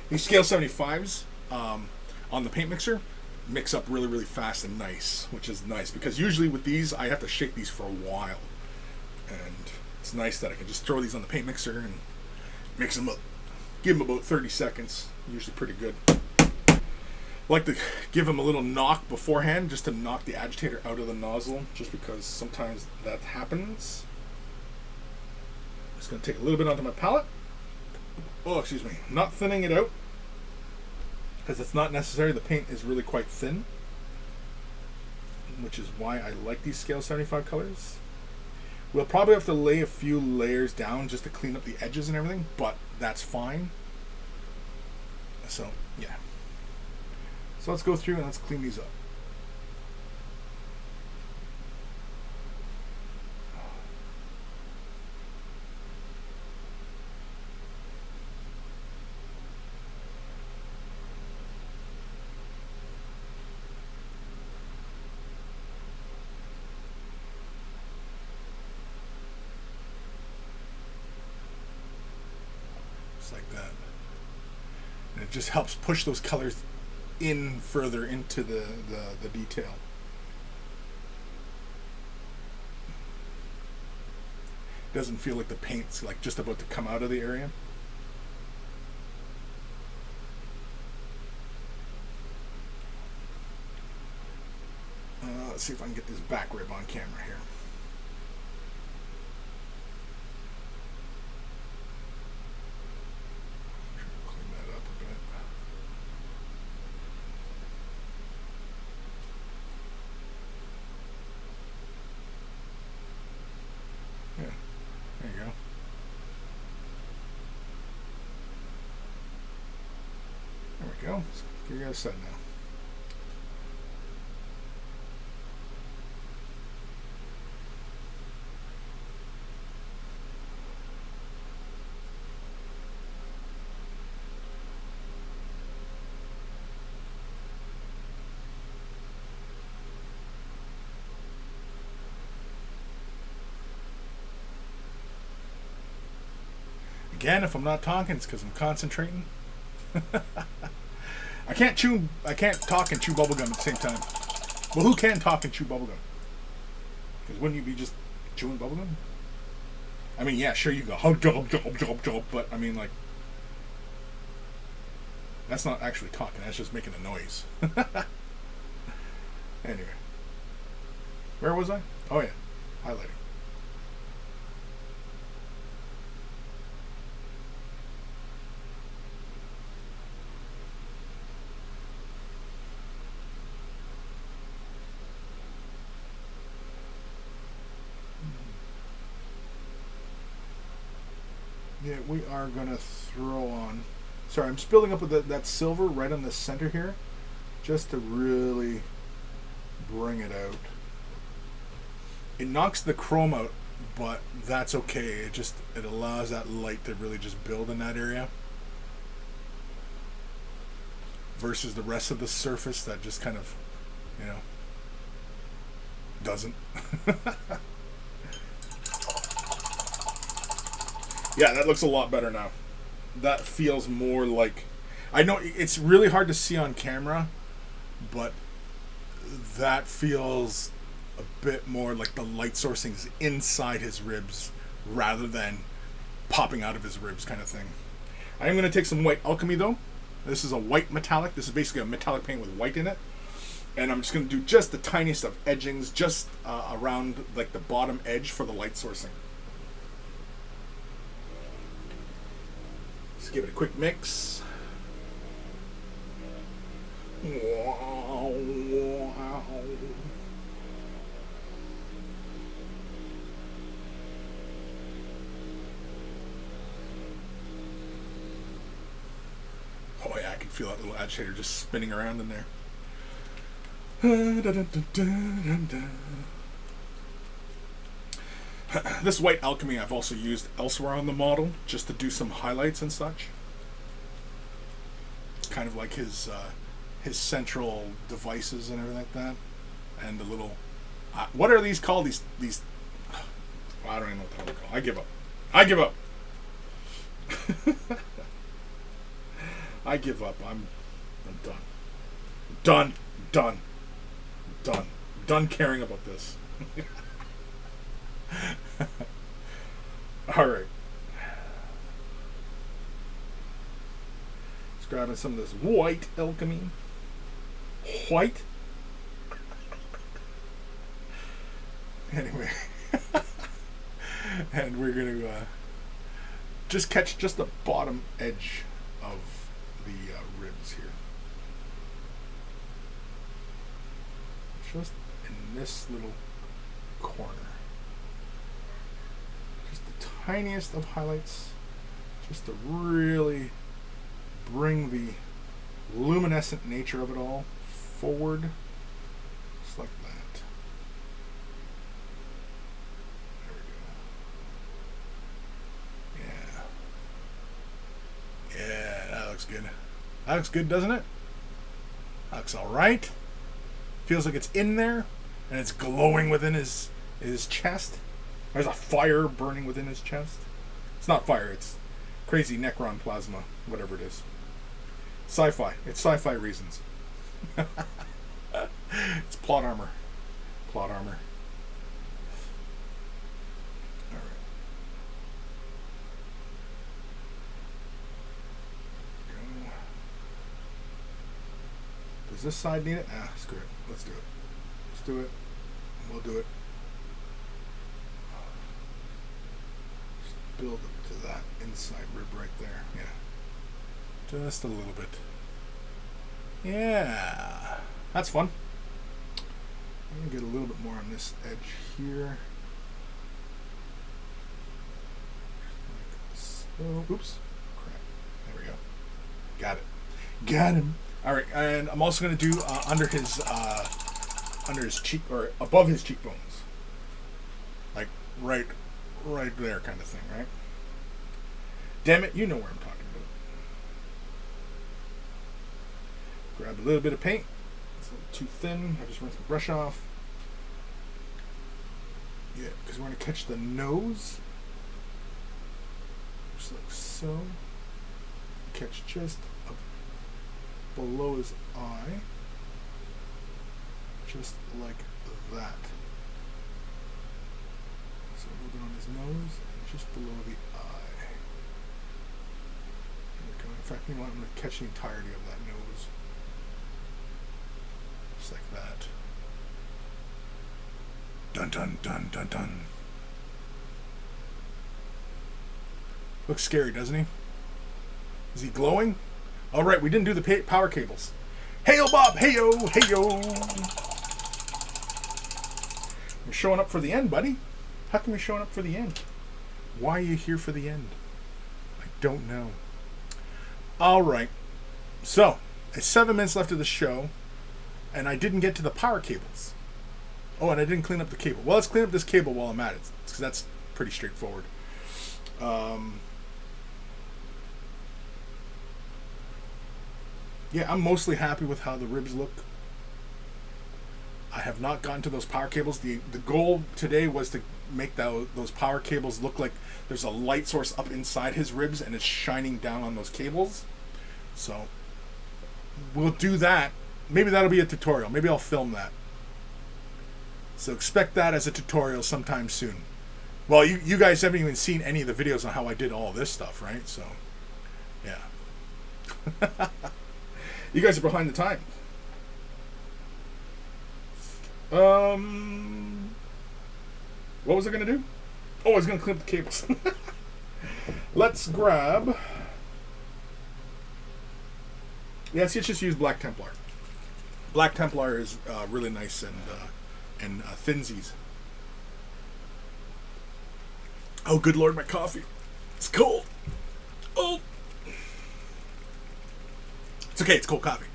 These Scale 75s on the paint mixer, mix up really, really fast and nice, which is nice because usually with these I have to shake these for a while, and it's nice that I can just throw these on the paint mixer and mix them up, give them about 30 seconds, usually pretty good. I like to give them a little knock beforehand just to knock the agitator out of the nozzle, just because sometimes that happens. I'm just going to take a little bit onto my palette. Oh, excuse me. I'm not thinning it out because it's not necessary. The paint is really quite thin, which is why I like these scale 75 colors. We'll probably have to lay a few layers down just to clean up the edges and everything, but that's fine. So, yeah. So let's go through and let's clean these up. Like that, and it just helps push those colors in further into the detail. It doesn't feel like the paint's like just about to come out of the area. Let's see if I can get this back rib on camera here. Go. Let's get you guys set now. Again, if I'm not talking, it's because I'm concentrating. I can't talk and chew bubblegum at the same time. Well, who can talk and chew bubblegum? Because wouldn't you be just chewing bubblegum? I mean, yeah, sure you go hug job, but I mean, like, that's not actually talking. That's just making a noise. Anyway, where was I? Oh yeah, highlighting. Yeah, we are going to throw on... Sorry, I'm spilling up with that silver right on the center here, just to really bring it out. It knocks the chrome out, but that's okay. It allows that light to really just build in that area. Versus the rest of the surface that just kind of, doesn't. Yeah, that looks a lot better now. That feels more like... I know it's really hard to see on camera, but that feels a bit more like the light sourcing is inside his ribs rather than popping out of his ribs kind of thing. I am going to take some white alchemy, though. This is a white metallic. This is basically a metallic paint with white in it. And I'm just going to do just the tiniest of edgings just around like the bottom edge for the light sourcing. Let's give it a quick mix. Wow, wow. Oh yeah, I can feel that little agitator just spinning around in there. This white alchemy I've also used elsewhere on the model just to do some highlights and such. Kind of like his central devices and everything like that, and the little what are these called? These I don't even know what they're called. I give up. I give up. I give up. I'm done. Done. Done. Done. Done caring about this. Alright. Let's grab some of this white alchemy. White? Anyway. And we're going to just catch just the bottom edge of the ribs here. Just in this little corner. Just the tiniest of highlights. Just to really bring the luminescent nature of it all forward. Just like that. There we go. Yeah. Yeah, that looks good. That looks good, doesn't it? That looks alright. Feels like it's in there, and it's glowing within his chest. There's a fire burning within his chest. It's not fire, it's crazy Necron plasma, whatever it is. Sci-fi. It's sci-fi reasons. It's plot armor. Plot armor. Alright. Go. Does this side need it? Ah, screw it. Let's do it. Let's do it. We'll do it. Just build up to that inside rib right there. Yeah. Just a little bit. Yeah. That's fun. I'm going to get a little bit more on this edge here. Like so. Oops. Crap. There we go. Got it. Got him. All right, and I'm also going to do under his cheek, or above his cheekbones, like right there, kind of thing, right? Damn it, you know where I'm talking about. Grab a little bit of paint. It's a little too thin. I just rinse the brush off. Yeah, because we're going to catch the nose, just like so. Catch just below his eye, just like that. So a little bit on his nose and just below the eye. There we go. In fact, you know what? I'm going to catch the entirety of that nose. Just like that. Dun dun dun dun dun. Looks scary, doesn't he? Is he glowing? All right, we didn't do the power cables. Hey-yo, Bob! Hey-yo! Hey-yo! You're showing up for the end, buddy. How come you're showing up for the end? Why are you here for the end? I don't know. All right. So, it's 7 minutes left of the show, and I didn't get to the power cables. Oh, and I didn't clean up the cable. Well, let's clean up this cable while I'm at it, because that's pretty straightforward. Yeah, I'm mostly happy with how the ribs look. I have not gotten to those power cables. The goal today was to make those power cables look like there's a light source up inside his ribs and it's shining down on those cables. So we'll do that. Maybe that'll be a tutorial. Maybe I'll film that. So expect that as a tutorial sometime soon. Well, you guys haven't even seen any of the videos on how I did all this stuff, right? So, yeah. You guys are behind the times. What was I going to do? Oh, I was going to clean up the cables. Let's grab... Yeah, let's just use Black Templar. Black Templar is really nice and thinsies. Oh, good Lord, my coffee. It's cold. Oh. It's okay, it's cold coffee.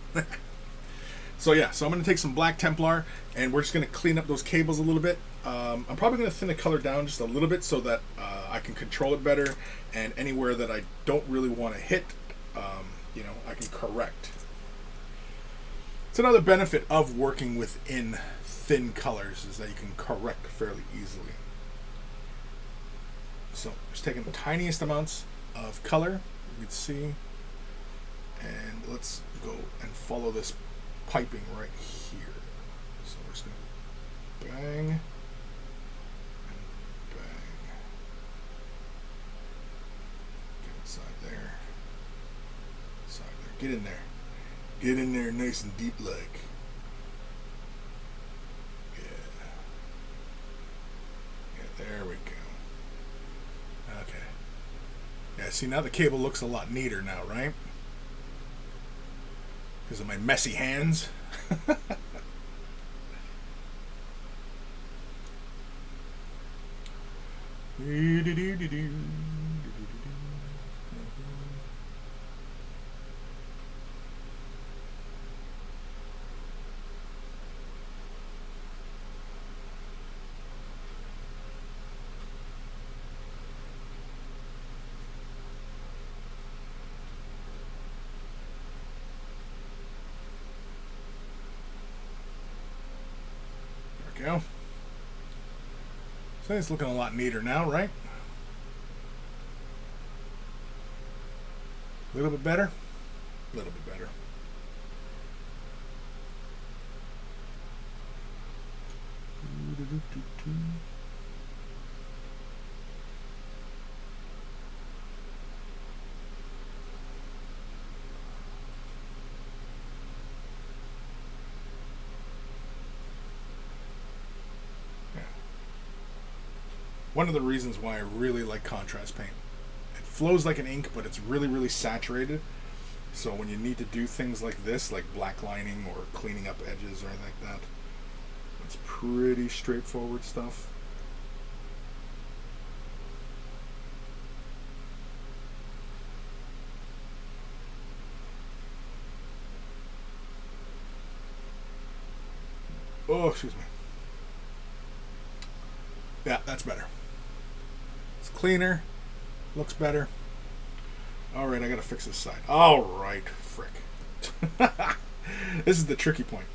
So yeah, so I'm going to take some Black Templar, and we're just going to clean up those cables a little bit. I'm probably going to thin the color down just a little bit so that I can control it better, and anywhere that I don't really want to hit, I can correct. It's another benefit of working within thin colors is that you can correct fairly easily. So just taking the tiniest amounts of color, you can see, and let's go and follow this piping right here. So we're just going to bang and bang. Get inside there. Inside there. Get in there. Get in there nice and deep like. Yeah. Yeah, there we go. Okay. Yeah, see now the cable looks a lot neater now, right? Because of my messy hands. Go. So it's looking a lot neater now, right? A little bit better? A little bit better. One of the reasons why I really like contrast paint. It flows like an ink, but it's really, really saturated. So when you need to do things like this, like black lining or cleaning up edges or anything like that, it's pretty straightforward stuff. Oh, excuse me. Yeah, that's better. It's cleaner. Looks better. Alright, I gotta fix this side. Alright, frick. This is the tricky point.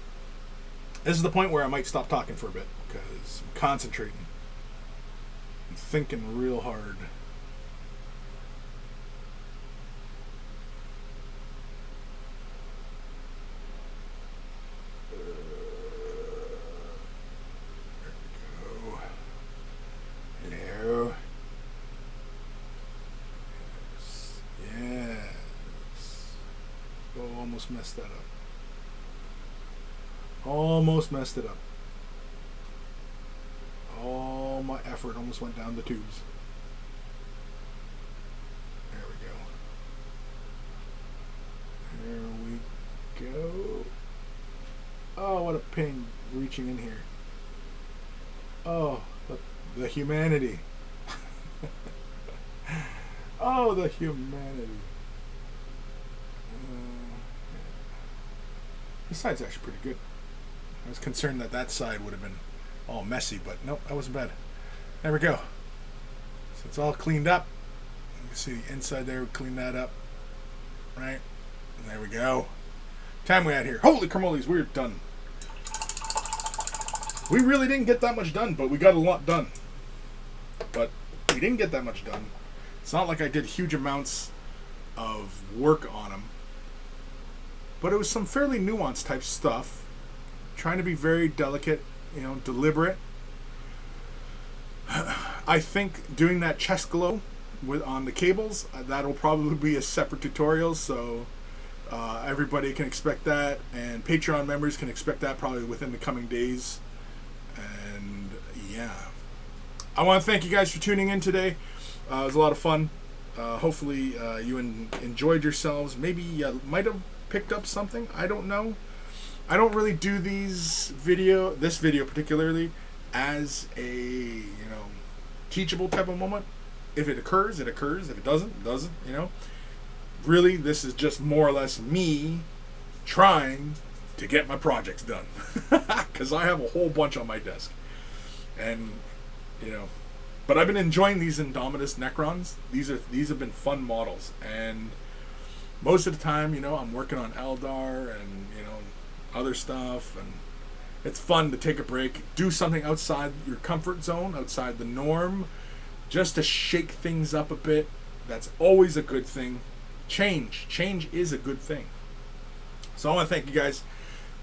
This is the point where I might stop talking for a bit because I'm concentrating. I'm thinking real hard. Almost messed that up. Almost messed it up. All my effort almost went down the tubes. There we go. There we go. Oh, what a pain reaching in here. Oh, the humanity. Oh, the humanity. This side's actually pretty good. I was concerned that that side would have been all messy, but nope, that wasn't bad. There we go. So it's all cleaned up. You can see the inside there, we clean that up. Right? And there we go. Time we had here. Holy cramoles, we're done. We really didn't get that much done, but we got a lot done. But we didn't get that much done. It's not like I did huge amounts of work on them. But it was some fairly nuanced type stuff. Trying to be very delicate, deliberate. I think doing that chest glow on the cables, that'll probably be a separate tutorial, so everybody can expect that, and Patreon members can expect that probably within the coming days. And yeah. I want to thank you guys for tuning in today. It was a lot of fun. Hopefully you enjoyed yourselves. Maybe you might have picked up something. I don't know. I don't really do this video particularly as a teachable type of moment. If it occurs, it occurs. If it doesn't, it doesn't. Really, this is just more or less me trying to get my projects done, because I have a whole bunch on my desk, and but I've been enjoying these Indomitus Necrons. These have been fun models, and most of the time, I'm working on Eldar and, other stuff, and it's fun to take a break, do something outside your comfort zone, outside the norm, just to shake things up a bit. That's always a good thing. Change is a good thing. So I want to thank you guys.